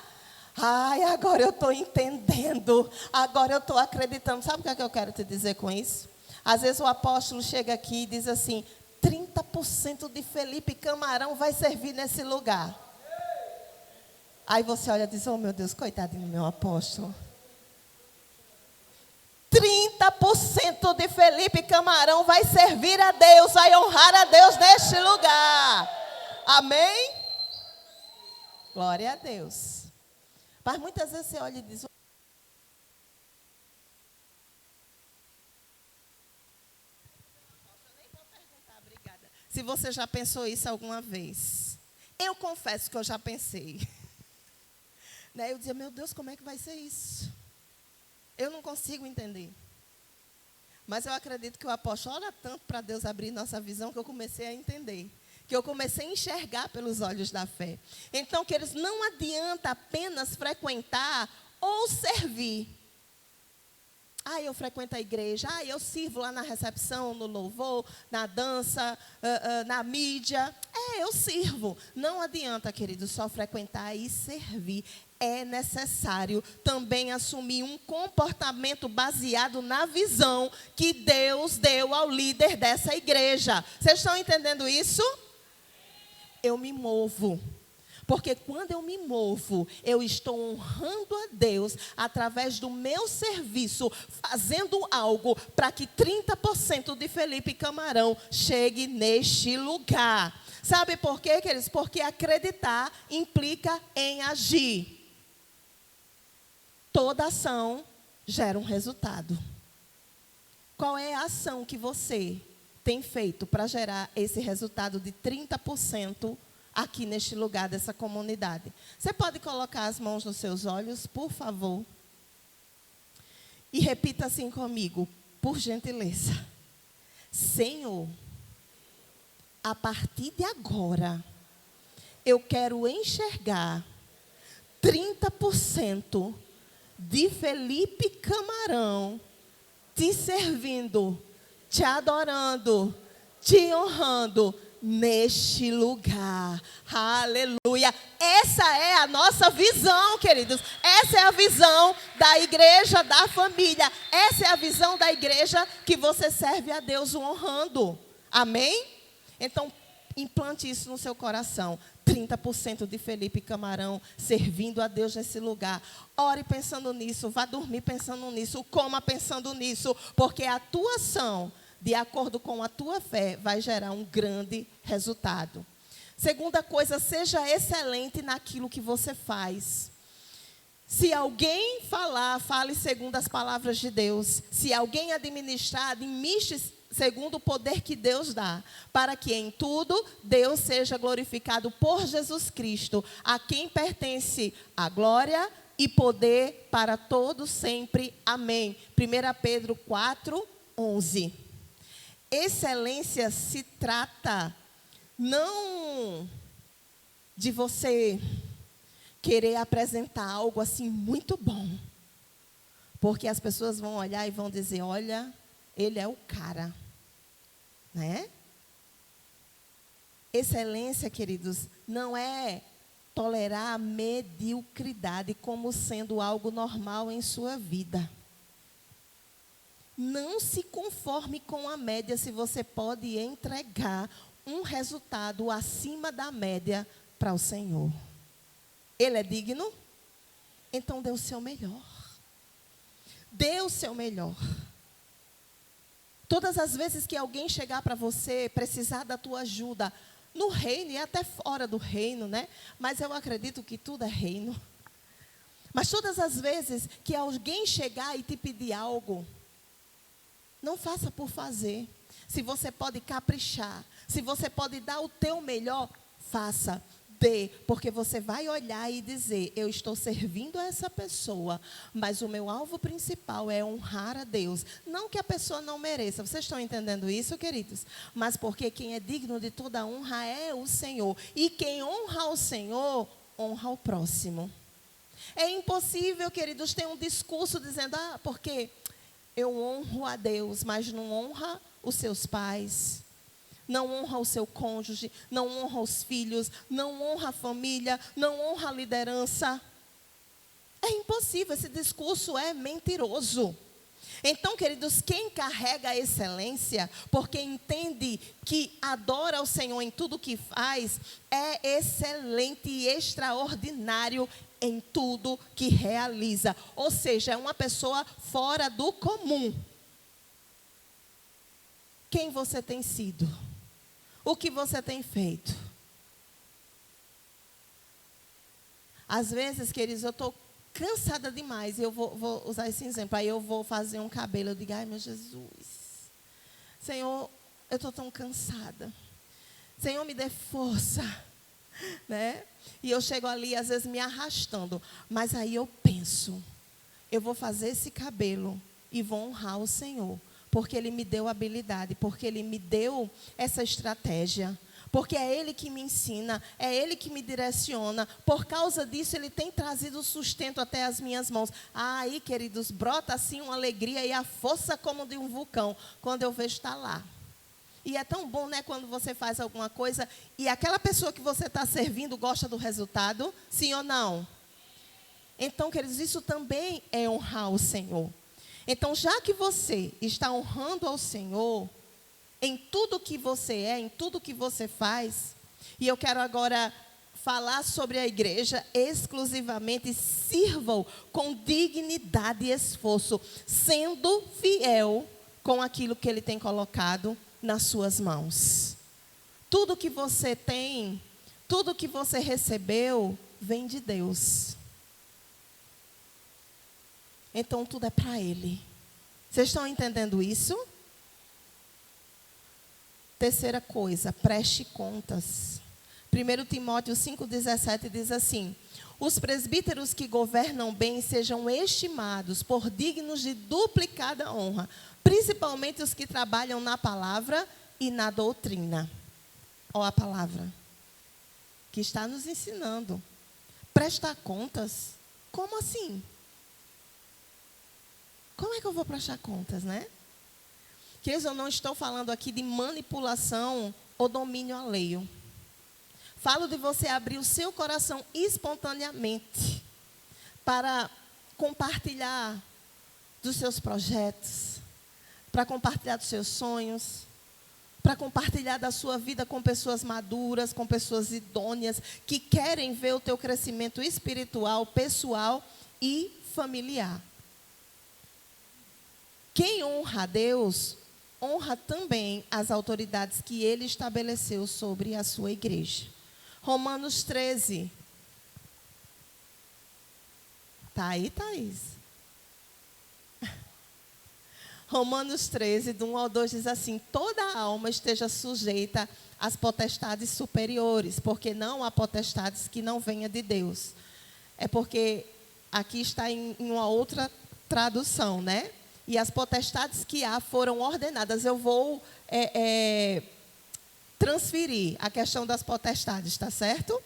Speaker 3: Ai, agora eu estou entendendo. Agora eu estou acreditando. Sabe o que é que eu quero te dizer com isso? Às vezes o apóstolo chega aqui e diz assim: 30% de Felipe Camarão vai servir nesse lugar. Aí você olha e diz: oh meu Deus, coitadinho do meu apóstolo. 30% de Felipe Camarão vai servir a Deus, vai honrar a Deus neste lugar. Amém? Glória a Deus. Mas muitas vezes você olha e diz: se você já pensou isso alguma vez. Eu confesso que eu já pensei. Né? Eu dizia: meu Deus, como é que vai ser isso? Eu não consigo entender. Mas eu acredito que o apóstolo ora tanto para Deus abrir nossa visão que eu comecei a entender. Que eu comecei a enxergar pelos olhos da fé. Então, queridos, não adianta apenas frequentar ou servir. Ah, eu frequento a igreja, eu sirvo lá na recepção, no louvor, na dança, na mídia. Eu sirvo. Não adianta, querido, só frequentar e servir. É necessário também assumir um comportamento baseado na visão que Deus deu ao líder dessa igreja. Vocês estão entendendo isso? Eu me movo. Porque quando eu me movo, eu estou honrando a Deus através do meu serviço, fazendo algo para que 30% de Felipe Camarão chegue neste lugar. Sabe por quê, queridos? Porque acreditar implica em agir. Toda ação gera um resultado. Qual é a ação que você tem feito para gerar esse resultado de 30% aqui neste lugar dessa comunidade? Você pode colocar as mãos nos seus olhos, por favor? E repita assim comigo, por gentileza. Senhor, a partir de agora, eu quero enxergar 30% de Felipe Camarão te servindo, te adorando, te honrando neste lugar. Aleluia. Essa é a nossa visão, queridos. Essa é a visão da igreja, da família. Essa é a visão da igreja que você serve a Deus honrando. Amém? Então, implante isso no seu coração. 30% de Felipe Camarão servindo a Deus nesse lugar. Ore pensando nisso, vá dormir pensando nisso, coma pensando nisso, porque a tua ação, de acordo com a tua fé, vai gerar um grande resultado. Segunda coisa, seja excelente naquilo que você faz. Se alguém falar, fale segundo as palavras de Deus. Se alguém administrar, administre segundo o poder que Deus dá, para que em tudo Deus seja glorificado por Jesus Cristo, a quem pertence a glória e poder para todos sempre. Amém. 1 Pedro 4:11. Excelência se trata não de você querer apresentar algo assim muito bom, porque as pessoas vão olhar e vão dizer: olha, ele é o cara, né? Excelência, queridos, não é tolerar a mediocridade como sendo algo normal em sua vida. Não se conforme com a média se você pode entregar um resultado acima da média para o Senhor. Ele é digno? Então dê o seu melhor. Dê o seu melhor. Todas as vezes que alguém chegar para você, precisar da tua ajuda, no reino e até fora do reino, né? Mas eu acredito que tudo é reino. Mas todas as vezes que alguém chegar e te pedir algo, não faça por fazer. Se você pode caprichar, se você pode dar o teu melhor, faça. Dê, porque você vai olhar e dizer: eu estou servindo a essa pessoa, mas o meu alvo principal é honrar a Deus. Não que a pessoa não mereça, vocês estão entendendo isso, queridos? Mas porque quem é digno de toda honra é o Senhor. E quem honra o Senhor, honra o próximo. É impossível, queridos, ter um discurso dizendo: porque eu honro a Deus, mas não honra os seus pais, não honra o seu cônjuge, não honra os filhos, não honra a família, não honra a liderança. É impossível, esse discurso é mentiroso. Então, queridos, quem carrega a excelência, porque entende que adora o Senhor em tudo que faz, é excelente e extraordinário em tudo que realiza. Ou seja, é uma pessoa fora do comum. Quem você tem sido? O que você tem feito? Às vezes, queridos, eu estou cansada demais. Eu vou usar esse exemplo. Aí eu vou fazer um cabelo. Eu digo, ai, meu Jesus. Senhor, eu estou tão cansada. Senhor, me dê força. Né? E eu chego ali, às vezes, me arrastando. Mas aí eu penso, eu vou fazer esse cabelo e vou honrar o Senhor. Porque Ele me deu habilidade, porque Ele me deu essa estratégia. Porque é Ele que me ensina, é Ele que me direciona. Por causa disso, Ele tem trazido sustento até as minhas mãos. Aí, queridos, brota assim uma alegria e a força como de um vulcão, quando eu vejo estar lá. E é tão bom, né, quando você faz alguma coisa e aquela pessoa que você está servindo gosta do resultado, sim ou não? Então, queridos, isso também é honrar o Senhor. Então, já que você está honrando ao Senhor, em tudo que você é, em tudo que você faz, e eu quero agora falar sobre a igreja exclusivamente, sirvam com dignidade e esforço, sendo fiel com aquilo que Ele tem colocado nas suas mãos. Tudo que você tem, tudo que você recebeu, vem de Deus. Então, tudo é para Ele. Vocês estão entendendo isso? Terceira coisa, preste contas. 1 Timóteo 5,17 diz assim: os presbíteros que governam bem sejam estimados por dignos de duplicada honra, principalmente os que trabalham na palavra e na doutrina. Olha a palavra que está nos ensinando. Prestar contas? Como assim? Como é que eu vou prestar contas, né? Queridos, eu não estou falando aqui de manipulação ou domínio alheio. Falo de você abrir o seu coração espontaneamente para compartilhar dos seus projetos, para compartilhar dos seus sonhos, para compartilhar da sua vida com pessoas maduras, com pessoas idôneas, que querem ver o teu crescimento espiritual, pessoal e familiar. Quem honra a Deus, honra também as autoridades que Ele estabeleceu sobre a sua igreja. Romanos 13. Está aí, Thaís? Romanos 13, do 1 ao 2 diz assim: toda alma esteja sujeita às potestades superiores, porque não há potestades que não venha de Deus. É porque aqui está em uma outra tradução, né? E as potestades que há foram ordenadas. Eu vou transferir a questão das potestades, está certo?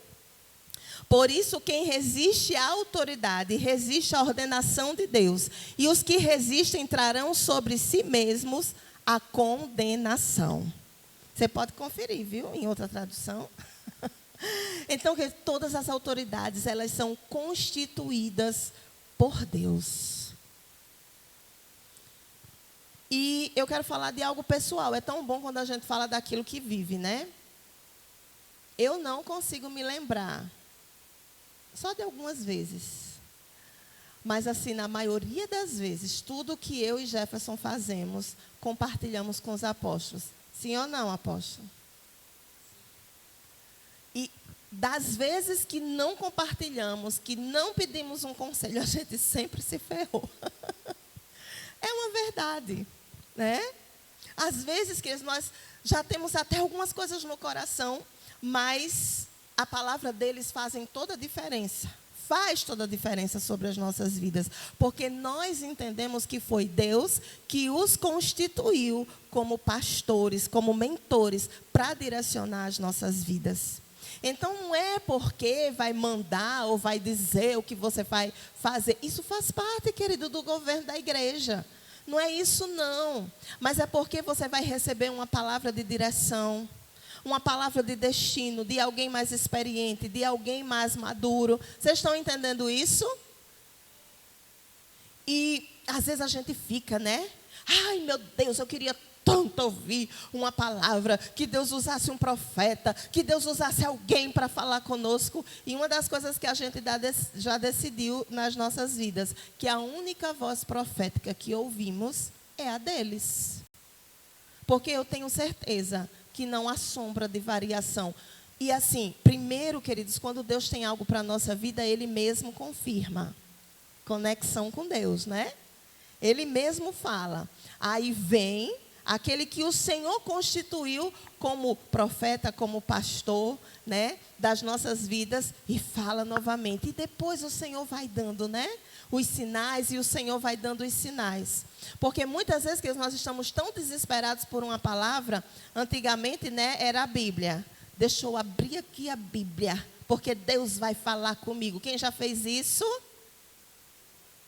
Speaker 3: Por isso, quem resiste à autoridade, resiste à ordenação de Deus. E os que resistem trarão sobre si mesmos a condenação. Você pode conferir, viu? Em outra tradução. Então, que todas as autoridades, elas são constituídas por Deus. E eu quero falar de algo pessoal. É tão bom quando a gente fala daquilo que vive, né? Eu não consigo me lembrar, só de algumas vezes. Mas assim, na maioria das vezes, tudo que eu e Jefferson fazemos, compartilhamos com os apóstolos. Sim ou não, apóstolo? E das vezes que não compartilhamos, que não pedimos um conselho, a gente sempre se ferrou. É uma verdade, né? Às vezes, que nós já temos até algumas coisas no coração, mas a palavra deles fazem toda a diferença. Faz toda a diferença sobre as nossas vidas, porque nós entendemos que foi Deus que os constituiu como pastores, como mentores, para direcionar as nossas vidas. Então, não é porque vai mandar ou vai dizer o que você vai fazer. Isso faz parte, querido, do governo da igreja. Não é isso, não. Mas é porque você vai receber uma palavra de direção, uma palavra de destino, de alguém mais experiente, de alguém mais maduro. Vocês estão entendendo isso? E às vezes a gente fica, né? Ai, meu Deus, eu queria tanto ouvir uma palavra, que Deus usasse um profeta, que Deus usasse alguém para falar conosco. E uma das coisas que a gente já decidiu nas nossas vidas, que a única voz profética que ouvimos é a deles. Porque eu tenho certeza que não há sombra de variação. E assim, primeiro, queridos, quando Deus tem algo para a nossa vida, Ele mesmo confirma. Conexão com Deus, né? Ele mesmo fala. Aí vem aquele que o Senhor constituiu como profeta, como pastor, né, das nossas vidas, e fala novamente. E depois o Senhor vai dando, né, os sinais, e o Senhor vai dando os sinais. Porque muitas vezes que nós estamos tão desesperados por uma palavra, antigamente, né, era a Bíblia. Deixa eu abrir aqui a Bíblia, porque Deus vai falar comigo. Quem já fez isso?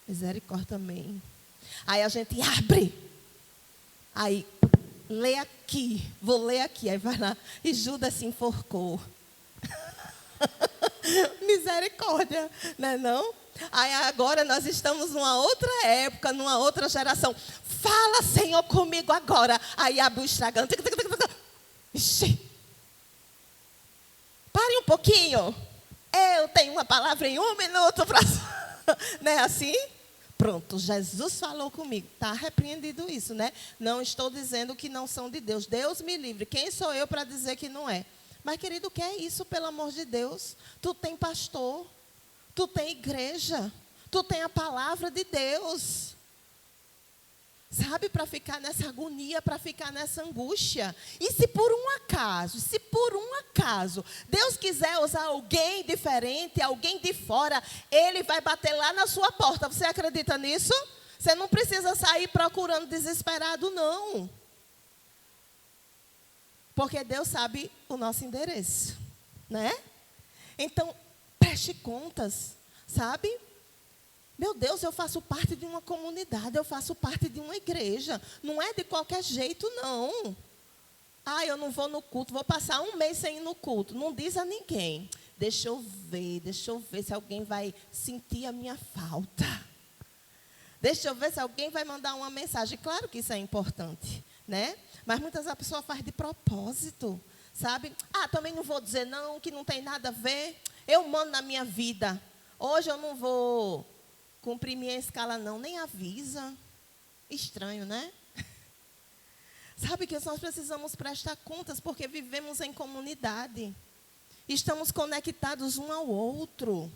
Speaker 3: Misericórdia também. Aí a gente abre. Aí, lê aqui, vou ler aqui. Aí vai lá, e Judas se enforcou. Misericórdia, né, não? Aí agora nós estamos numa outra época, numa outra geração. Fala, Senhor, comigo agora. Aí abre o estragão. Ixi. Pare um pouquinho. Eu tenho uma palavra em 1 minuto para... Não é assim? Pronto, Jesus falou comigo. Está repreendido isso, né? Não estou dizendo que não são de Deus. Deus me livre. Quem sou eu para dizer que não é? Mas, querido, o que é isso, pelo amor de Deus? Tu tem pastor, tu tem igreja, tu tem a palavra de Deus. Sabe, para ficar nessa agonia, para ficar nessa angústia. E se por um acaso, Deus quiser usar alguém diferente, alguém de fora, Ele vai bater lá na sua porta. Você acredita nisso? Você não precisa sair procurando desesperado, não. Porque Deus sabe o nosso endereço, né? Então, preste contas, sabe? Meu Deus, eu faço parte de uma comunidade, eu faço parte de uma igreja. Não é de qualquer jeito, não. Ah, eu não vou no culto, vou passar 1 mês sem ir no culto. Não diz a ninguém. Deixa eu ver se alguém vai sentir a minha falta. Deixa eu ver se alguém vai mandar uma mensagem. Claro que isso é importante, né? Mas muitas vezes a pessoa faz de propósito, sabe? Ah, também não vou dizer não, que não tem nada a ver. Eu mando na minha vida. Hoje eu não vou cumprir minha escala, não. Nem avisa. Estranho, né? Sabe que nós precisamos prestar contas, porque vivemos em comunidade. Estamos conectados um ao outro.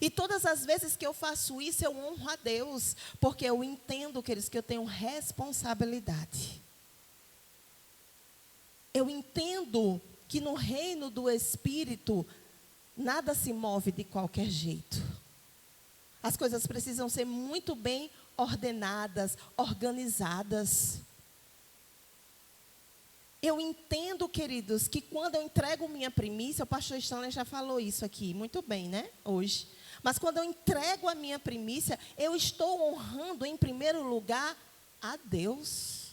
Speaker 3: E todas as vezes que eu faço isso, eu honro a Deus, porque eu entendo, queridos, que eu tenho responsabilidade. Eu entendo que no reino do Espírito, nada se move de qualquer jeito. As coisas precisam ser muito bem ordenadas, organizadas. Eu entendo, queridos, que quando eu entrego minha primícia, o pastor Stanley já falou isso aqui, muito bem, né, hoje. Mas quando eu entrego a minha primícia, eu estou honrando, em primeiro lugar, a Deus.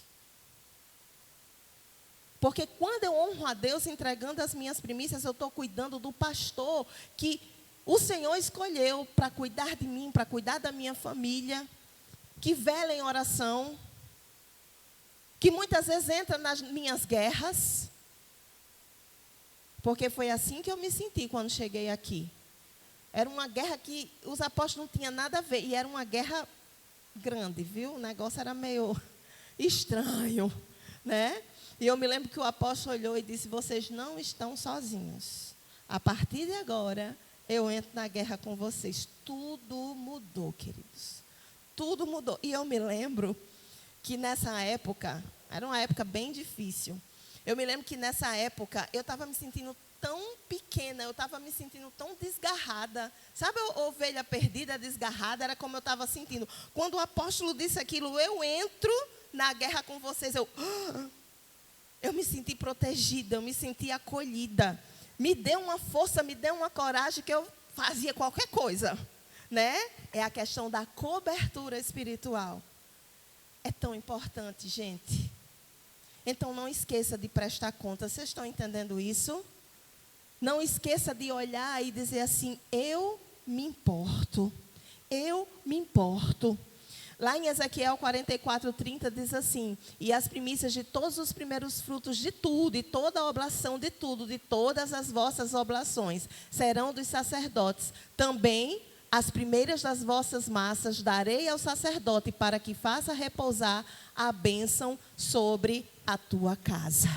Speaker 3: Porque quando eu honro a Deus, entregando as minhas primícias, eu estou cuidando do pastor que o Senhor escolheu para cuidar de mim, para cuidar da minha família, que vela em oração, que muitas vezes entra nas minhas guerras, porque foi assim que eu me senti quando cheguei aqui. Era uma guerra que os apóstolos não tinham nada a ver, e era uma guerra grande, viu? O negócio era meio estranho, né? E eu me lembro que o apóstolo olhou e disse: vocês não estão sozinhos. A partir de agora, eu entro na guerra com vocês. Tudo mudou, queridos. Tudo mudou. E eu me lembro que nessa época, era uma época bem difícil. Eu me lembro que nessa época, eu estava me sentindo tão pequena, eu estava me sentindo tão desgarrada. Sabe a ovelha perdida, desgarrada? Era como eu estava sentindo. Quando o apóstolo disse aquilo: eu entro na guerra com vocês. Eu me senti protegida, eu me senti acolhida. Me deu uma força, me deu uma coragem que eu fazia qualquer coisa, né? É a questão da cobertura espiritual. É tão importante, gente. Então, não esqueça de prestar conta. Vocês estão entendendo isso? Não esqueça de olhar e dizer assim: eu me importo. eu me importo. Lá em Ezequiel 44:30 diz assim: e as primícias de todos os primeiros frutos de tudo, e toda a oblação de tudo, de todas as vossas oblações, serão dos sacerdotes. Também as primeiras das vossas massas darei ao sacerdote, para que faça repousar a bênção sobre a tua casa.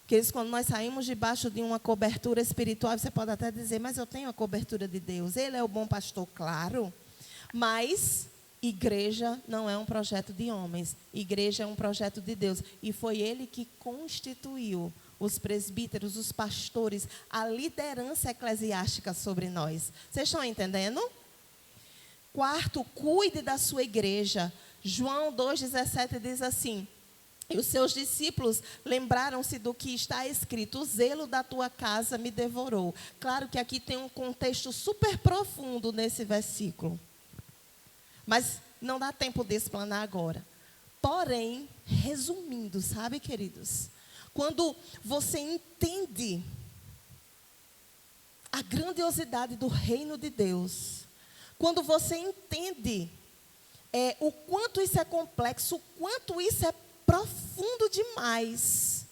Speaker 3: Queridos, quando nós saímos debaixo de uma cobertura espiritual, você pode até dizer, mas eu tenho a cobertura de Deus. Ele é o bom pastor, claro. Mas igreja não é um projeto de homens. Igreja é um projeto de Deus. E foi Ele que constituiu os presbíteros, os pastores, a liderança eclesiástica sobre nós. Vocês estão entendendo? Quarto, cuide da sua igreja. João 2,17 diz assim: e os seus discípulos lembraram-se do que está escrito: o zelo da tua casa me devorou. Claro que aqui tem um contexto super profundo nesse versículo, mas não dá tempo de explanar agora. Porém, resumindo, sabe, queridos, quando você entende a grandiosidade do reino de Deus, quando você entende o quanto isso é complexo, o quanto isso é profundo demais.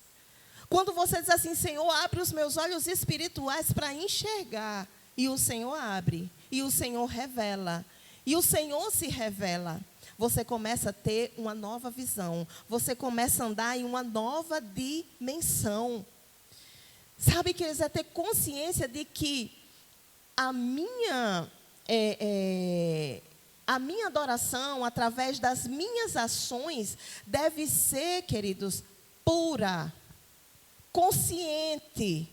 Speaker 3: Quando você diz assim: Senhor, abre os meus olhos espirituais para enxergar. E o Senhor abre. E o Senhor revela. E o Senhor se revela. Você começa a ter uma nova visão. Você começa a andar em uma nova dimensão. Sabe, queridos, é ter consciência de que a minha adoração, através das minhas ações, deve ser, queridos, pura, consciente,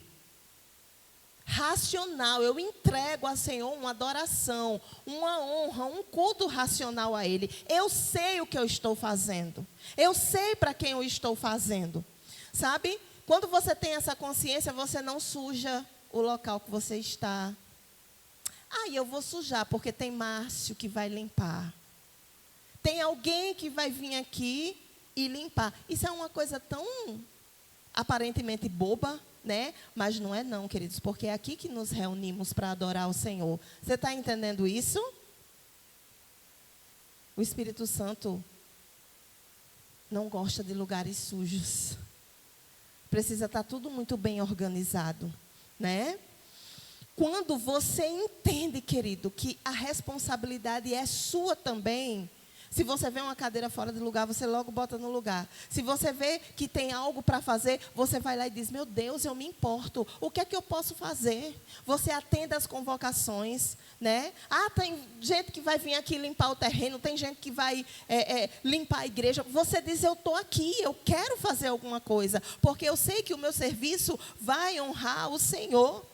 Speaker 3: racional. Eu entrego ao Senhor uma adoração, uma honra, um culto racional a Ele. Eu sei o que eu estou fazendo. Eu sei para quem eu estou fazendo. Sabe? Quando você tem essa consciência, você não suja o local que você está. Eu vou sujar, porque tem Márcio que vai limpar. Tem alguém que vai vir aqui e limpar. Isso é uma coisa tão aparentemente boba, né? Mas não é não, queridos, porque é aqui que nos reunimos para adorar o Senhor. Você está entendendo isso? O Espírito Santo não gosta de lugares sujos. Precisa estar tudo muito bem organizado, né? Quando você entende, querido, que a responsabilidade é sua também. Se você vê uma cadeira fora de lugar, você logo bota no lugar. Se você vê que tem algo para fazer, você vai lá e diz: meu Deus, eu me importo. O que é que eu posso fazer? Você atende às convocações, né? Tem gente que vai vir aqui limpar o terreno, tem gente que vai limpar a igreja. Você diz: eu estou aqui, eu quero fazer alguma coisa, porque eu sei que o meu serviço vai honrar o Senhor.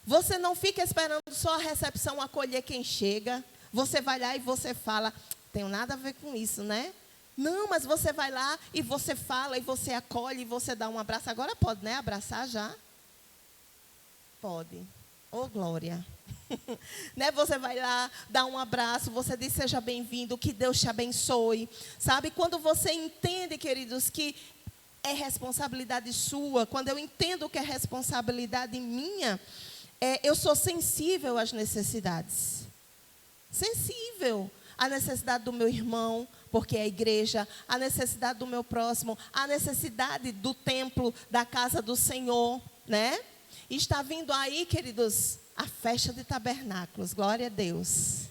Speaker 3: Você não fica esperando só a recepção acolher quem chega. Você vai lá e você fala: tenho nada a ver com isso, né? Não, mas você vai lá e você fala, e você acolhe, e você dá um abraço. Agora pode, né? Abraçar já? Pode. Ô, glória. Né? Você vai lá, dá um abraço, você diz: seja bem-vindo, que Deus te abençoe. Sabe, quando você entende, queridos, que é responsabilidade sua, quando eu entendo que é responsabilidade minha, eu sou sensível às necessidades. Sensível à necessidade do meu irmão, porque é a igreja, a necessidade do meu próximo, a necessidade do templo, da casa do Senhor, né? E está vindo aí, queridos, a festa de tabernáculos, glória a Deus.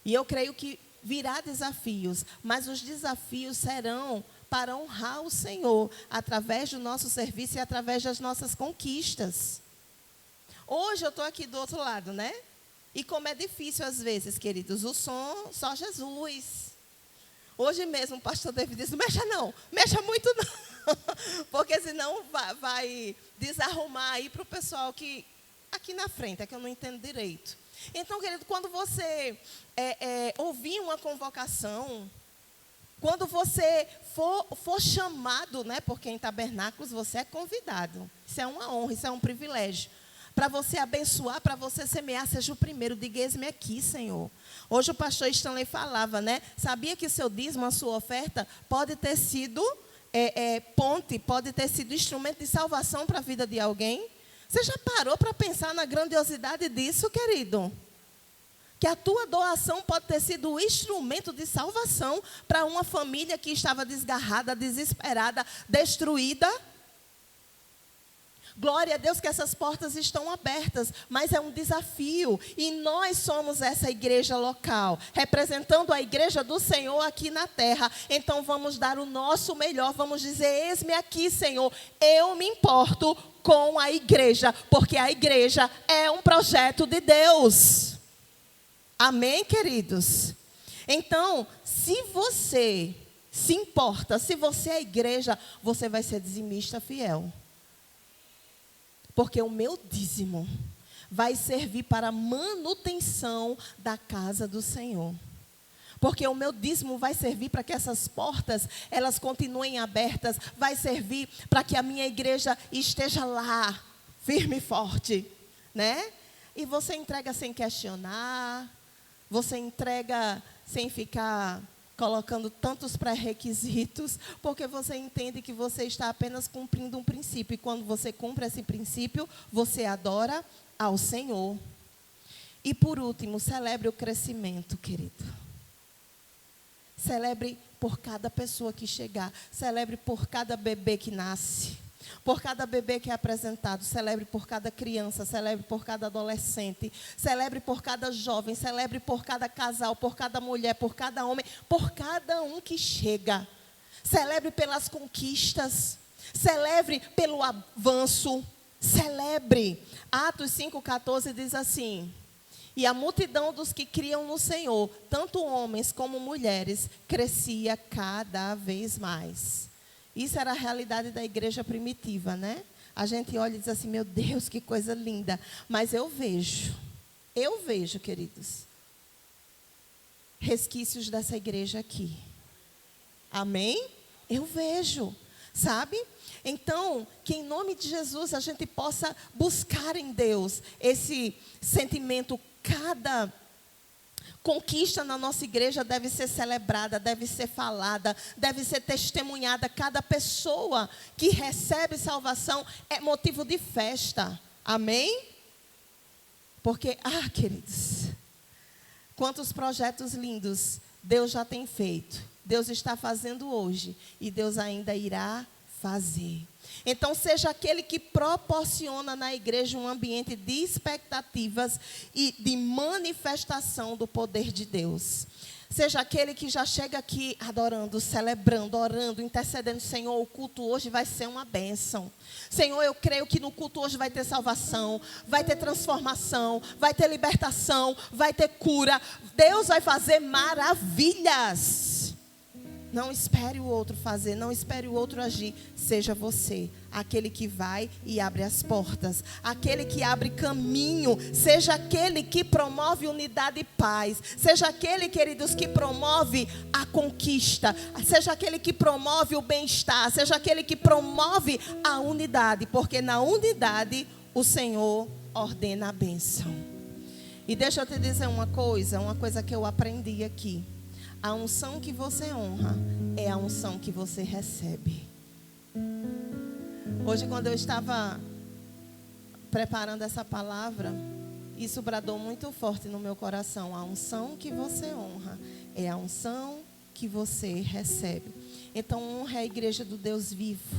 Speaker 3: E eu creio que virá desafios, mas os desafios serão para honrar o Senhor, através do nosso serviço e através das nossas conquistas. Hoje eu estou aqui do outro lado, né? E como é difícil às vezes, queridos, o som, só Jesus. Hoje mesmo o pastor David disse: mexa não, mexa muito não. Porque senão vai desarrumar aí para o pessoal que aqui na frente, é que eu não entendo direito. Então, querido, quando você ouvir uma convocação, quando você for chamado, né? Porque em tabernáculos você é convidado. Isso é uma honra, isso é um privilégio. Para você abençoar, para você semear, seja o primeiro. Diga: eis-me aqui, Senhor. Hoje o pastor Stanley falava, né? Sabia que o seu dízimo, a sua oferta, pode ter sido ponte, pode ter sido instrumento de salvação para a vida de alguém? Você já parou para pensar na grandiosidade disso, querido? Que a tua doação pode ter sido o instrumento de salvação para uma família que estava desgarrada, desesperada, destruída. Glória a Deus que essas portas estão abertas, mas é um desafio. E nós somos essa igreja local, representando a igreja do Senhor aqui na terra. Então vamos dar o nosso melhor, vamos dizer: eis-me aqui, Senhor, eu me importo com a igreja, porque a igreja é um projeto de Deus. Amém, queridos? Então, se você se importa, se você é igreja, você vai ser dizimista fiel. Porque o meu dízimo vai servir para a manutenção da casa do Senhor. Porque o meu dízimo vai servir para que essas portas, elas continuem abertas. Vai servir para que a minha igreja esteja lá, firme e forte, né? E você entrega sem questionar. Você entrega sem ficar colocando tantos pré-requisitos, porque você entende que você está apenas cumprindo um princípio. E quando você cumpre esse princípio, você adora ao Senhor. E por último, celebre o crescimento, querido. Celebre por cada pessoa que chegar. Celebre por cada bebê que nasce. Por cada bebê que é apresentado. Celebre por cada criança. Celebre por cada adolescente. Celebre por cada jovem. Celebre por cada casal. Por cada mulher. Por cada homem. Por cada um que chega. Celebre pelas conquistas. Celebre pelo avanço. Celebre. Atos 5,14 diz assim: e a multidão dos que criam no Senhor, tanto homens como mulheres, crescia cada vez mais. Isso era a realidade da igreja primitiva, né? A gente olha e diz assim: meu Deus, que coisa linda. Mas eu vejo, queridos, resquícios dessa igreja aqui. Amém? Eu vejo, sabe? Então, que em nome de Jesus a gente possa buscar em Deus esse sentimento. Cada conquista na nossa igreja deve ser celebrada, deve ser falada, deve ser testemunhada. Cada pessoa que recebe salvação é motivo de festa. Amém? Porque, queridos, quantos projetos lindos Deus já tem feito. Deus está fazendo hoje e Deus ainda irá fazer. Então, seja aquele que proporciona na igreja um ambiente de expectativas e de manifestação do poder de Deus. Seja aquele que já chega aqui adorando, celebrando, orando, intercedendo. Senhor, o culto hoje vai ser uma bênção. Senhor, eu creio que no culto hoje vai ter salvação, vai ter transformação, vai ter libertação, vai ter cura. Deus vai fazer maravilhas. Não espere o outro fazer, não espere o outro agir. Seja você aquele que vai e abre as portas, aquele que abre caminho. Seja aquele que promove unidade e paz. Seja aquele, queridos, que promove a conquista. Seja aquele que promove o bem-estar. Seja aquele que promove a unidade. Porque na unidade o Senhor ordena a bênção. E deixa eu te dizer uma coisa que eu aprendi aqui. A unção que você honra é a unção que você recebe. Hoje, quando eu estava preparando essa palavra, isso bradou muito forte no meu coração. A unção que você honra é a unção que você recebe. Então, honre a igreja do Deus vivo,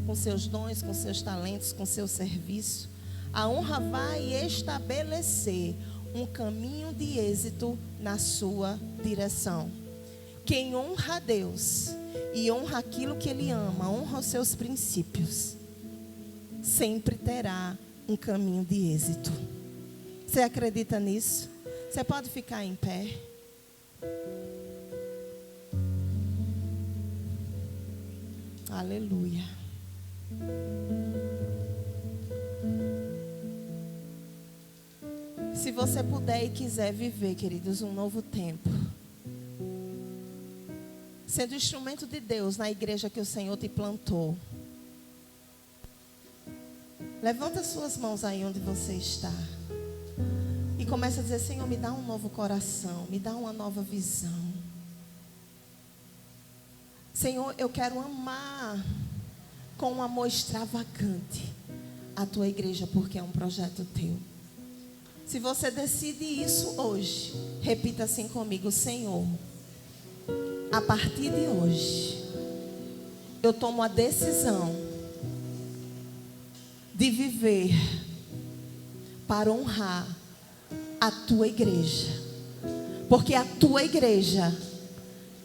Speaker 3: com seus dons, com seus talentos, com seu serviço. A honra vai estabelecer um caminho de êxito na sua direção. Quem honra a Deus e honra aquilo que Ele ama, honra os seus princípios, sempre terá um caminho de êxito. Você acredita nisso? Você pode ficar em pé. Aleluia. Se você puder e quiser viver, queridos, um novo tempo, sendo instrumento de Deus na igreja que o Senhor te plantou, levanta suas mãos aí onde você está e começa a dizer: Senhor, me dá um novo coração, me dá uma nova visão. Senhor, eu quero amar com um amor extravagante a tua igreja, porque é um projeto teu. Se você decide isso hoje, repita assim comigo: Senhor, a partir de hoje, eu tomo a decisão de viver para honrar a tua igreja, porque a tua igreja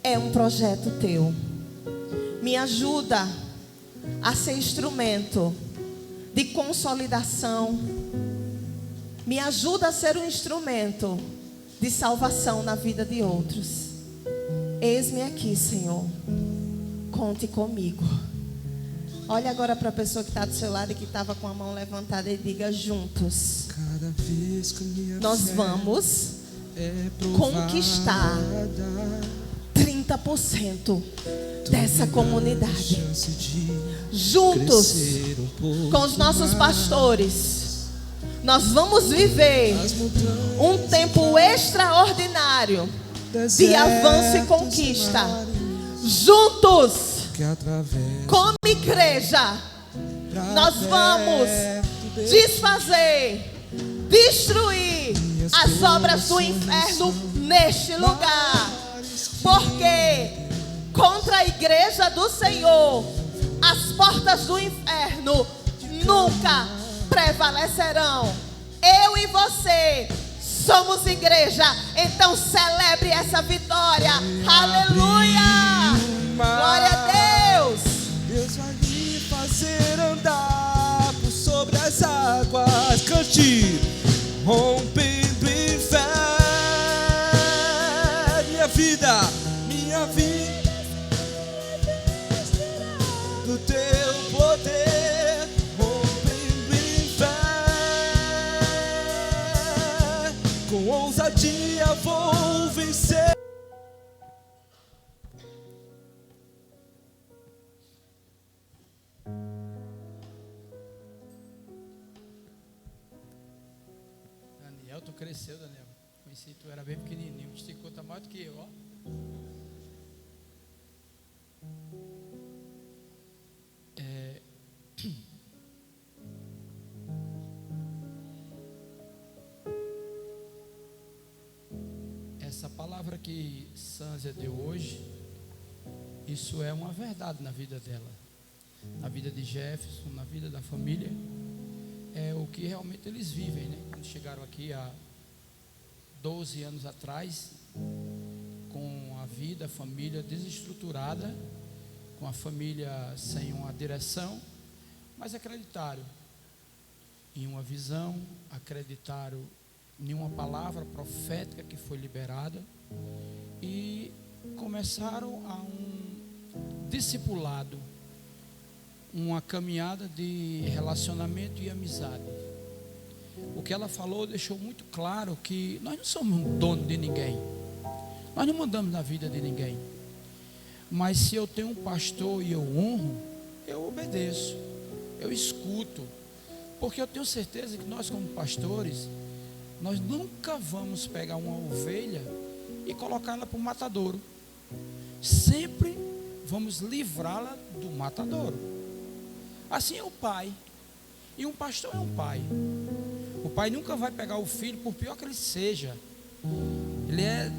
Speaker 3: é um projeto teu. Me ajuda a ser instrumento de consolidação. Me ajuda a ser um instrumento de salvação na vida de outros. Eis-me aqui, Senhor. Conte comigo. Olha agora para a pessoa que está do seu lado e que estava com a mão levantada e diga: juntos,
Speaker 4: cada vez que minha
Speaker 3: nós vamos conquistar 30% dessa comunidade. Juntos, com os nossos pastores, nós vamos viver um tempo extraordinário de avanço e conquista. Juntos, como igreja, nós vamos desfazer, destruir as obras do inferno neste lugar. Porque contra a igreja do Senhor, as portas do inferno nunca prevalecerão. Eu e você somos igreja, então celebre essa vitória. Aleluia! Glória a Deus!
Speaker 4: Deus vai me fazer andar por sobre as águas. Cante, rompendo em fé. Minha vida, do teu poder, rompendo em fé. Com ousadia vou vencer.
Speaker 5: Daniel, tu cresceu, Daniel. Conheci, tu era bem pequenininho, esticou, tá maior do que eu, ó. Essa palavra que Sânzia deu hoje, isso é uma verdade na vida dela, na vida de Jefferson, na vida da família. É o que realmente eles vivem, né? Quando chegaram aqui há 12 anos atrás, com a vida, a família desestruturada, com a família sem uma direção, mas acreditaram em uma visão, acreditaram em uma palavra profética que foi liberada e começaram a um discipulado, uma caminhada de relacionamento e amizade. O que ela falou deixou muito claro que nós não somos dono de ninguém, nós não mandamos na vida de ninguém, mas se eu tenho um pastor e eu honro, eu obedeço, eu escuto, porque eu tenho certeza que nós como pastores, nós nunca vamos pegar uma ovelha e colocá-la para o matadouro. Sempre vamos livrá-la do matadouro. Assim é o pai. E um pastor é um pai. O pai nunca vai pegar o filho, por pior que ele seja. Ele é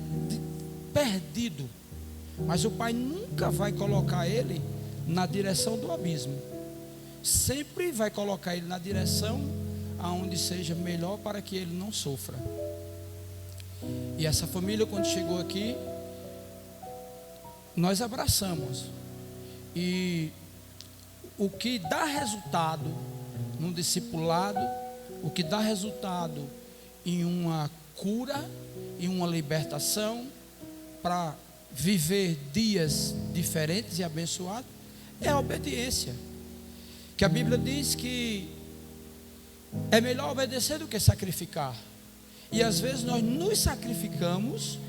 Speaker 5: perdido. Mas o pai nunca vai colocar ele na direção do abismo. Sempre vai colocar ele na direção aonde seja melhor para que ele não sofra. E essa família, quando chegou aqui, nós abraçamos. E o que dá resultado num discipulado, o que dá resultado em uma cura, em uma libertação, para viver dias diferentes e abençoados, é a obediência. Que a Bíblia diz que é melhor obedecer do que sacrificar. E às vezes nós nos sacrificamos.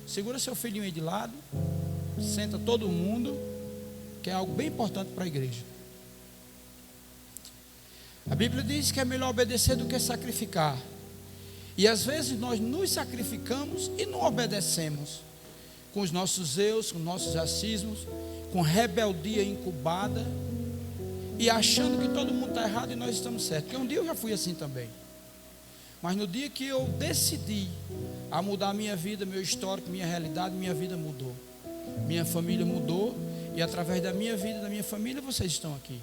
Speaker 5: Segura seu filhinho aí de lado, senta todo mundo, que é algo bem importante para a igreja. A Bíblia diz que é melhor obedecer do que sacrificar. E às vezes nós nos sacrificamos e não obedecemos, com os nossos erros, com nossos racismos, com rebeldia incubada, e achando que todo mundo está errado e nós estamos certos. Porque um dia eu já fui assim também. Mas no dia que eu decidi a mudar minha vida, meu histórico, minha realidade, minha vida mudou. Minha família mudou. E através da minha vida, da minha família, vocês estão aqui.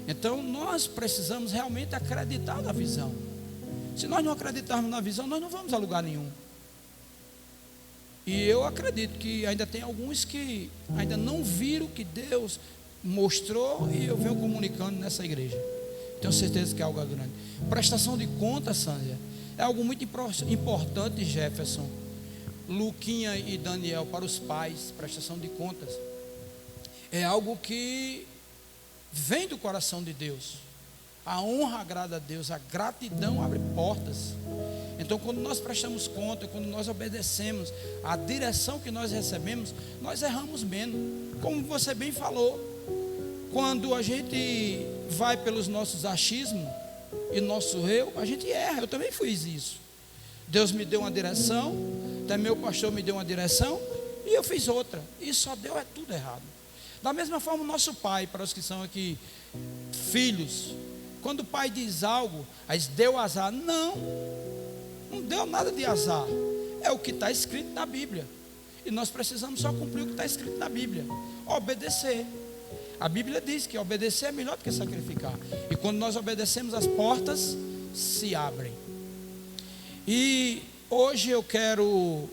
Speaker 5: Então nós precisamos realmente acreditar na visão. Se nós não acreditarmos na visão, nós não vamos a lugar nenhum. E eu acredito que ainda tem alguns que ainda não viram o que Deus mostrou e eu venho comunicando nessa igreja. Tenho certeza que é algo grande. Prestação de contas, Sânia, é algo muito importante, Jefferson, Luquinha e Daniel, para os pais. Prestação de contas é algo que vem do coração de Deus. A honra agrada a Deus, a gratidão abre portas. Então, quando nós prestamos conta, quando nós obedecemos a direção que nós recebemos, nós erramos menos. Como você bem falou, quando a gente vai pelos nossos achismos e nosso eu, a gente erra. Eu também fiz isso. Deus me deu uma direção, até meu pastor me deu uma direção e eu fiz outra. E só deu tudo errado. Da mesma forma, o nosso pai, para os que são aqui filhos, quando o pai diz algo, aí deu azar. Não deu nada de azar. É o que está escrito na Bíblia. E nós precisamos só cumprir o que está escrito na Bíblia. Obedecer. A Bíblia diz que obedecer é melhor do que sacrificar. E quando nós obedecemos, as portas se abrem. E hoje eu quero,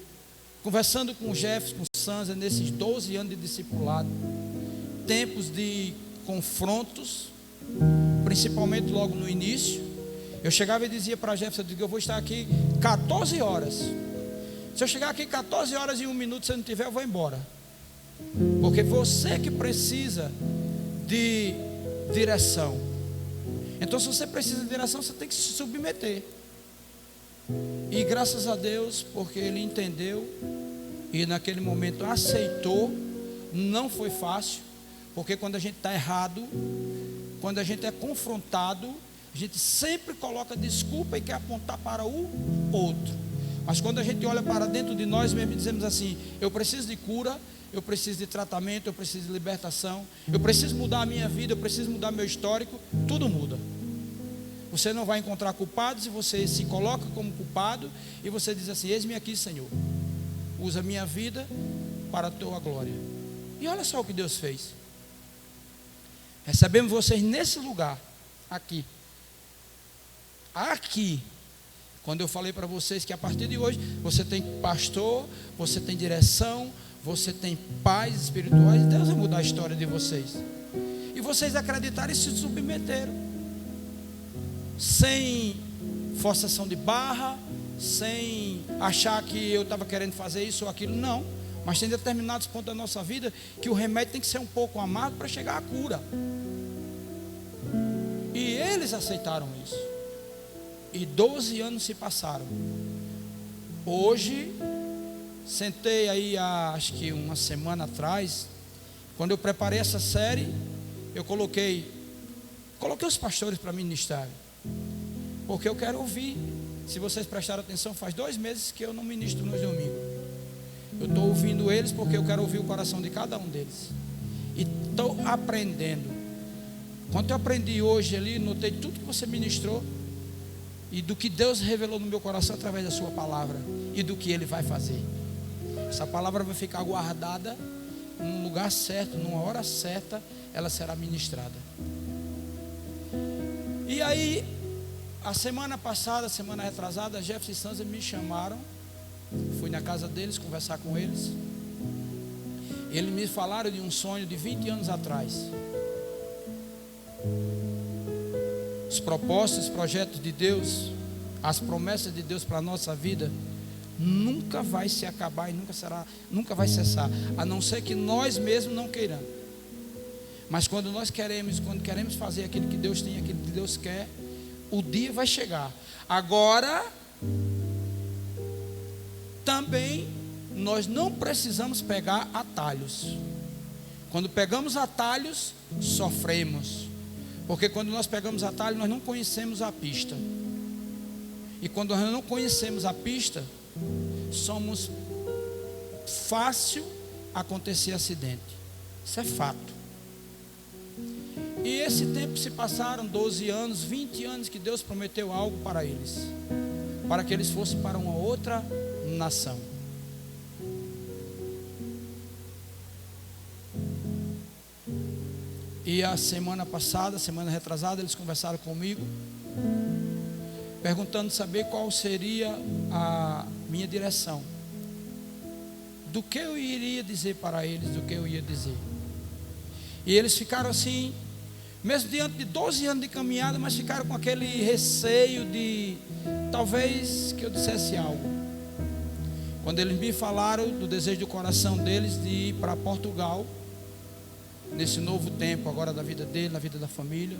Speaker 5: conversando com o Jefferson, com o Sanza, nesses 12 anos de discipulado, tempos de confrontos, principalmente logo no início, eu chegava e dizia para Jefferson, eu vou estar aqui 14 horas. Se eu chegar aqui 14 horas e 1 minuto, se eu não tiver, eu vou embora. Porque você que precisa de direção. Então, se você precisa de direção, você tem que se submeter. E graças a Deus, porque ele entendeu e naquele momento aceitou. Não foi fácil, porque quando a gente está errado, quando a gente é confrontado, a gente sempre coloca desculpa e quer apontar para o outro. Mas quando a gente olha para dentro de nós mesmo e dizemos assim: eu preciso de cura, eu preciso de tratamento, eu preciso de libertação, eu preciso mudar a minha vida, eu preciso mudar meu histórico, tudo muda. Você não vai encontrar culpados e você se coloca como culpado e você diz assim: eis-me aqui, Senhor, usa a minha vida para a tua glória. E olha só o que Deus fez. Recebemos vocês nesse lugar, aqui. Quando eu falei para vocês que a partir de hoje você tem pastor, você tem direção, você tem pais espirituais, Deus vai mudar a história de vocês. E vocês acreditaram e se submeteram, sem forçação de barra, sem achar que eu estava querendo fazer isso ou aquilo, não. Mas tem determinados pontos da nossa vida que o remédio tem que ser um pouco amargo para chegar à cura. E eles aceitaram isso. E 12 anos se passaram. Hoje, sentei aí acho que uma semana atrás, quando eu preparei essa série, eu coloquei os pastores para ministrarem, porque eu quero ouvir. Se vocês prestaram atenção, faz 2 meses que eu não ministro nos domingos. Eu estou ouvindo eles porque eu quero ouvir o coração de cada um deles. E estou aprendendo. Quando eu aprendi hoje ali, notei tudo que você ministrou e do que Deus revelou no meu coração através da sua palavra e do que Ele vai fazer. Essa palavra vai ficar guardada num lugar certo, numa hora certa, ela será ministrada. E aí, a semana passada, semana retrasada, Jefferson e Sanza me chamaram. Fui na casa deles conversar com eles. Eles me falaram de um sonho de 20 anos atrás. Os propósitos, os projetos de Deus, as promessas de Deus para a nossa vida nunca vai se acabar e nunca vai cessar, a não ser que nós mesmos não queiramos. Mas quando queremos fazer aquilo que Deus tem, aquilo que Deus quer, o dia vai chegar. Agora, também nós não precisamos pegar atalhos. Quando pegamos atalhos, sofremos. Porque quando nós pegamos atalho, nós não conhecemos a pista. E quando nós não conhecemos a pista, somos fácil acontecer acidente. Isso é fato. E esse tempo se passaram 12 anos, 20 anos que Deus prometeu algo para eles, para que eles fossem para uma outra nação. E a semana passada, semana retrasada, eles conversaram comigo, perguntando saber qual seria a minha direção, do que eu iria dizer para eles, do que eu ia dizer. E eles ficaram assim, mesmo diante de 12 anos de caminhada, mas ficaram com aquele receio de talvez que eu dissesse algo. Quando eles me falaram do desejo do coração deles de ir para Portugal, nesse novo tempo agora da vida dele, na vida da família,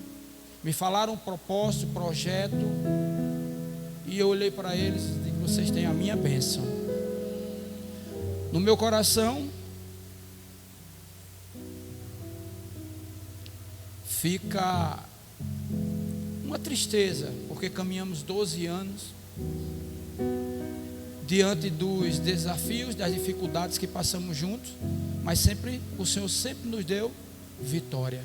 Speaker 5: me falaram um propósito, projeto, e eu olhei para eles e disse: vocês têm a minha bênção. No meu coração fica uma tristeza, porque caminhamos 12 anos diante dos desafios, das dificuldades que passamos juntos, mas sempre, o Senhor sempre nos deu vitória.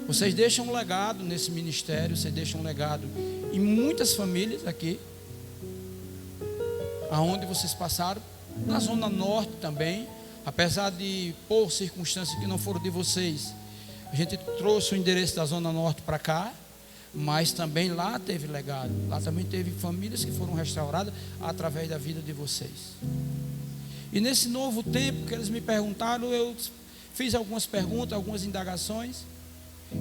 Speaker 5: Vocês deixam um legado nesse ministério, vocês deixam um legado em muitas famílias aqui, aonde vocês passaram, na Zona Norte também, apesar de, por circunstâncias que não foram de vocês, a gente trouxe o endereço da Zona Norte para cá, mas também lá teve legado, lá também teve famílias que foram restauradas através da vida de vocês. E nesse novo tempo que eles me perguntaram, eu fiz algumas perguntas, algumas indagações,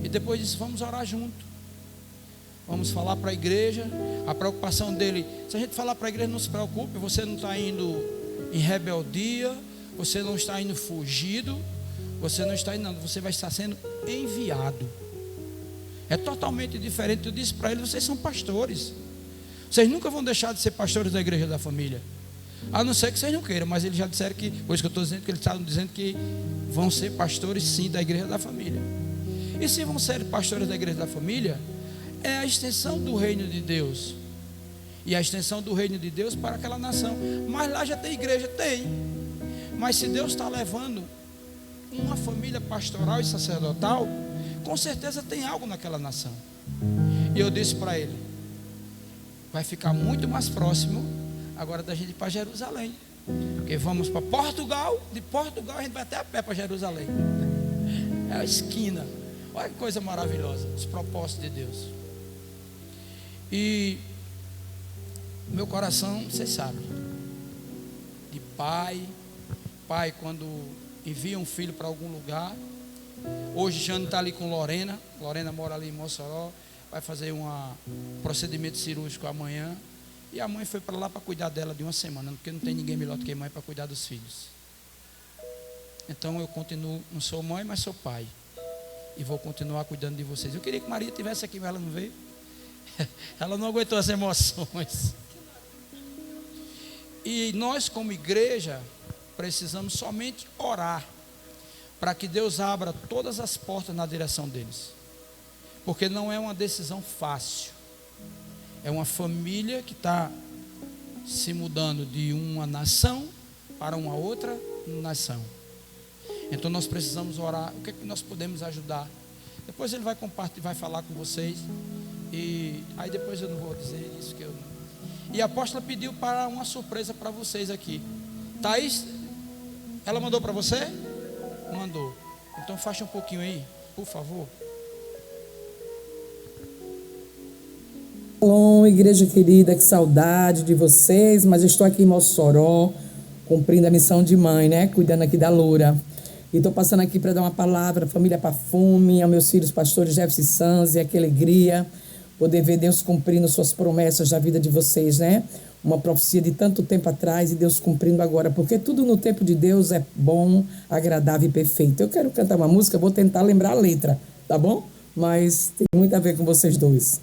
Speaker 5: e depois disse: vamos orar junto, vamos falar para a igreja. A preocupação dele, se a gente falar para a igreja, não se preocupe, você não está indo em rebeldia, você não está indo fugido, você não está indo, não, você vai estar sendo enviado. É totalmente diferente. Eu disse para eles: vocês são pastores, vocês nunca vão deixar de ser pastores da igreja da família, a não ser que vocês não queiram. Mas eles já disseram que, por isso que eu estou dizendo, que eles estavam dizendo que vão ser pastores sim da igreja da família. E se vão ser pastores da igreja da família, é a extensão do reino de Deus, e a extensão do reino de Deus para aquela nação. Mas lá já tem igreja? Tem. Mas se Deus está levando uma família pastoral e sacerdotal, com certeza tem algo naquela nação. E eu disse para ele: vai ficar muito mais próximo agora da gente ir para Jerusalém, porque vamos para Portugal, de Portugal a gente vai até a pé para Jerusalém, é a esquina. Olha que coisa maravilhosa, os propósitos de Deus. E meu coração, vocês sabem, de pai, quando envia um filho para algum lugar. Hoje Jane está ali com Lorena mora ali em Mossoró, vai fazer um procedimento cirúrgico amanhã, e a mãe foi para lá para cuidar dela de uma semana, porque não tem ninguém melhor do que mãe para cuidar dos filhos. Então eu continuo, não sou mãe, mas sou pai, e vou continuar cuidando de vocês. Eu queria que Maria estivesse aqui, mas ela não veio. Ela não aguentou as emoções. E nós, como igreja, precisamos somente orar para que Deus abra todas as portas na direção deles, porque não é uma decisão fácil. É uma família que está se mudando de uma nação para uma outra nação. Então nós precisamos orar. O que é que nós podemos ajudar? Depois ele vai compartilhar, vai falar com vocês. E aí depois eu não vou dizer isso que eu não. E a apóstola pediu para uma surpresa para vocês aqui. Thaís, ela mandou para você? Mandou. Então fecha um pouquinho aí, por favor.
Speaker 6: Shalom, igreja querida, que saudade de vocês, mas eu estou aqui em Mossoró, cumprindo a missão de mãe, né? Cuidando aqui da Loura. E estou passando aqui para dar uma palavra à família Perfume, aos meus filhos pastores Jefferson e Sanzi, que alegria poder ver Deus cumprindo suas promessas na vida de vocês, né? Uma profecia de tanto tempo atrás e Deus cumprindo agora, porque tudo no tempo de Deus é bom, agradável e perfeito. Eu quero cantar uma música, vou tentar lembrar a letra, tá bom? Mas tem muito a ver com vocês dois.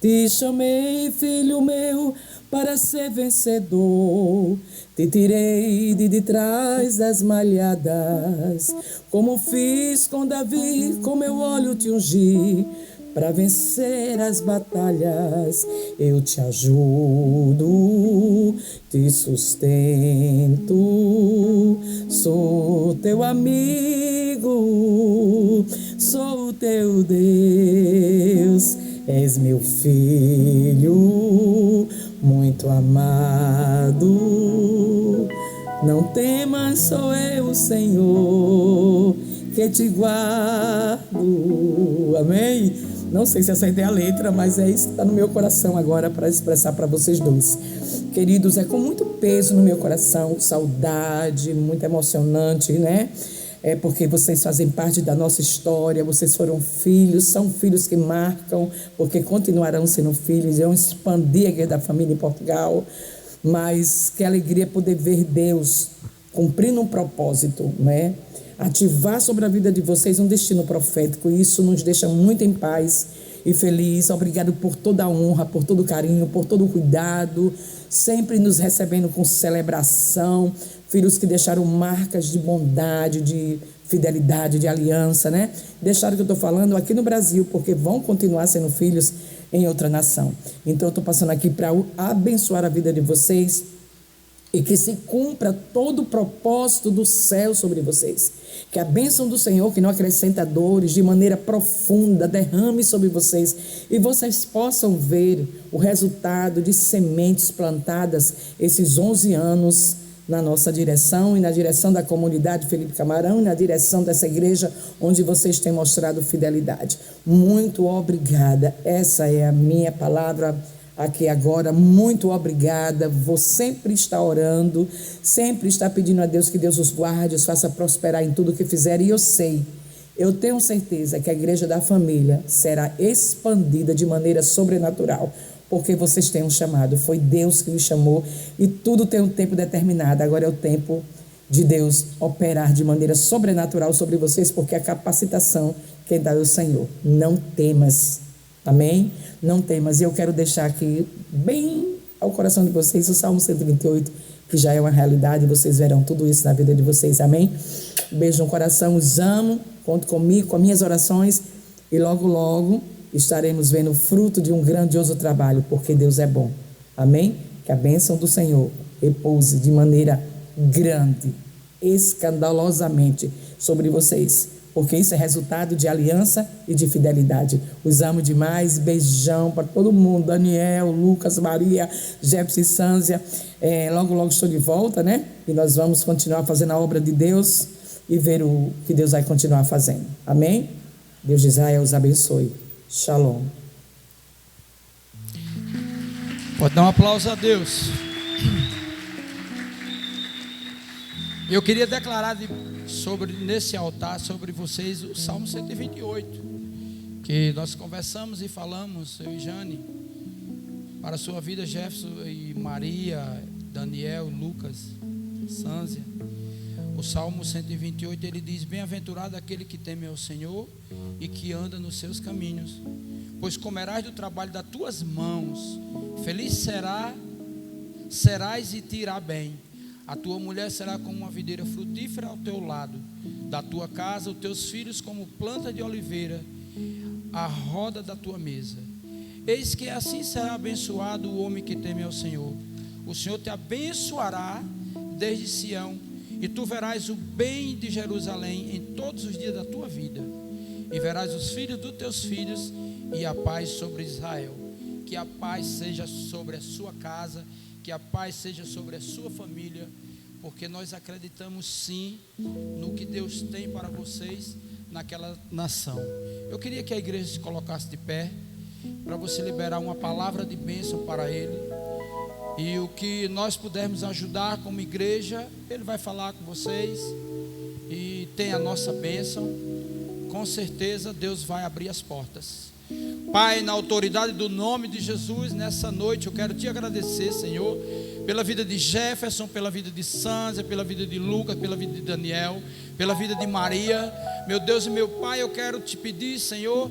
Speaker 6: Te chamei, filho meu, para ser vencedor. Te tirei de trás das malhadas, como fiz com Davi, com meu óleo te ungi. Para vencer as batalhas, eu te ajudo, te sustento, sou teu amigo, sou o teu Deus. És meu filho, muito amado. Não temas, sou eu, Senhor, que te guardo. Amém? Não sei se acertei a letra, mas é isso que está no meu coração agora para expressar para vocês dois. Queridos, é com muito peso no meu coração, saudade, muito emocionante, né? É porque vocês fazem parte da nossa história, vocês foram filhos, são filhos que marcam, porque continuarão sendo filhos, vão expandir a igreja da família em Portugal, mas que alegria poder ver Deus cumprindo um propósito, né? Ativar sobre a vida de vocês um destino profético, e isso nos deixa muito em paz e feliz. Obrigado por toda a honra, por todo o carinho, por todo o cuidado, sempre nos recebendo com celebração, filhos que deixaram marcas de bondade, de fidelidade, de aliança, né? Deixaram o que eu estou falando aqui no Brasil, porque vão continuar sendo filhos em outra nação. Então eu estou passando aqui para abençoar a vida de vocês e que se cumpra todo o propósito do céu sobre vocês. Que a bênção do Senhor, que não acrescenta dores, de maneira profunda, derrame sobre vocês e vocês possam ver o resultado de sementes plantadas esses 11 anos na nossa direção e na direção da comunidade Felipe Camarão e na direção dessa igreja onde vocês têm mostrado fidelidade. Muito obrigada. Essa é a minha palavra aqui agora. Muito obrigada. Vou sempre estar orando, sempre estar pedindo a Deus que Deus os guarde, os faça prosperar em tudo que fizerem. E eu tenho certeza que a igreja da família será expandida de maneira sobrenatural, porque vocês têm um chamado. Foi Deus que os chamou e tudo tem um tempo determinado. Agora é o tempo de Deus operar de maneira sobrenatural sobre vocês, porque a capacitação quem dá é o Senhor. Não temas. Amém? Não temas. E eu quero deixar aqui bem ao coração de vocês o Salmo 128, que já é uma realidade. Vocês verão tudo isso na vida de vocês. Amém? Beijo no coração. Os amo. Conto comigo, com as minhas orações. E logo, logo estaremos vendo o fruto de um grandioso trabalho, porque Deus é bom. Amém? Que a bênção do Senhor repouse de maneira grande, escandalosamente sobre vocês, porque isso é resultado de aliança e de fidelidade. Os amo demais. Beijão para todo mundo. Daniel, Lucas, Maria, Jefferson e Sânzia. Logo, logo estou de volta, né? E nós vamos continuar fazendo a obra de Deus e ver o que Deus vai continuar fazendo. Amém? Deus de Israel os abençoe. Shalom.
Speaker 5: Pode dar um aplauso a Deus. Eu queria declarar nesse altar sobre vocês o Salmo 128, que nós conversamos e falamos, eu e Jane, para a sua vida, Jefferson e Maria, Daniel, Lucas, Sânzia. O Salmo 128, ele diz: bem-aventurado aquele que teme ao Senhor e que anda nos seus caminhos, pois comerás do trabalho das tuas mãos, feliz serás e te irá bem. A tua mulher será como uma videira frutífera ao teu lado, da tua casa os teus filhos como planta de oliveira, à roda da tua mesa. Eis que assim será abençoado o homem que teme ao Senhor. O Senhor te abençoará desde Sião, e tu verás o bem de Jerusalém em todos os dias da tua vida, e verás os filhos dos teus filhos, e a paz sobre Israel. Que a paz seja sobre a sua casa, que a paz seja sobre a sua família, porque nós acreditamos sim no que Deus tem para vocês naquela nação. Eu queria que a igreja se colocasse de pé, para você liberar uma palavra de bênção para ele, e o que nós pudermos ajudar como igreja, ele vai falar com vocês, e tem a nossa bênção. Com certeza Deus vai abrir as portas. Pai, na autoridade do nome de Jesus, nessa noite eu quero te agradecer, Senhor, pela vida de Jefferson, pela vida de Sânzia, pela vida de Lucas, pela vida de Daniel, pela vida de Maria. Meu Deus e meu Pai, eu quero te pedir, Senhor,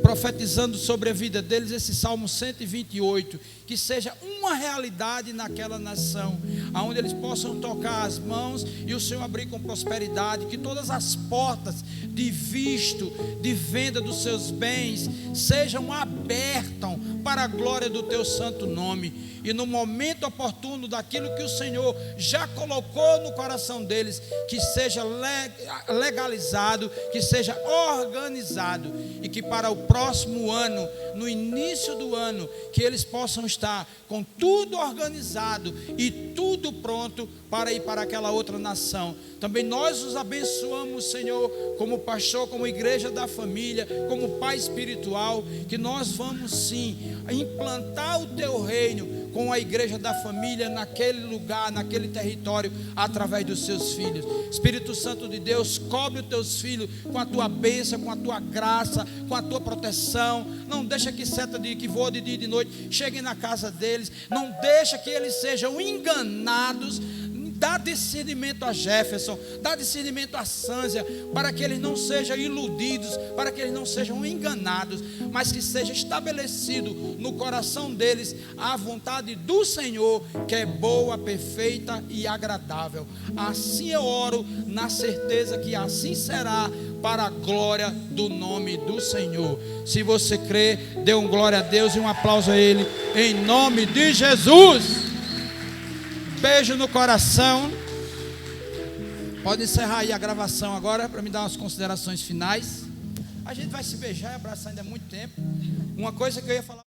Speaker 5: profetizando sobre a vida deles esse Salmo 128, que seja uma realidade naquela nação, aonde eles possam tocar as mãos e o Senhor abrir com prosperidade, que todas as portas de visto, de venda dos seus bens sejam abertas para a glória do teu santo nome. E no momento oportuno daquilo que o Senhor já colocou no coração deles, que seja legalizado, que seja organizado, e que para o próximo ano, no início do ano, que eles possam estar com tudo organizado e tudo pronto para ir para aquela outra nação. Também nós os abençoamos, Senhor, como pastor, como igreja da família, como pai espiritual, que nós vamos sim implantar o teu reino com a igreja da família naquele lugar, naquele território, através dos seus filhos. Espírito Santo de Deus, cobre os teus filhos com a tua bênção, com a tua graça, com a tua proteção. Não deixa que seta que voa de dia e de noite cheguem na casa deles. Não deixa que eles sejam enganados. Dá discernimento a Jefferson, dá discernimento a Sânsia, para que eles não sejam iludidos, para que eles não sejam enganados, mas que seja estabelecido no coração deles a vontade do Senhor, que é boa, perfeita e agradável. Assim eu oro, na certeza que assim será, para a glória do nome do Senhor. Se você crê, dê um glória a Deus e um aplauso a Ele, em nome de Jesus. Beijo no coração. Pode encerrar aí a gravação agora, para me dar umas considerações finais. A gente vai se beijar e abraçar ainda há muito tempo. Uma coisa que eu ia falar.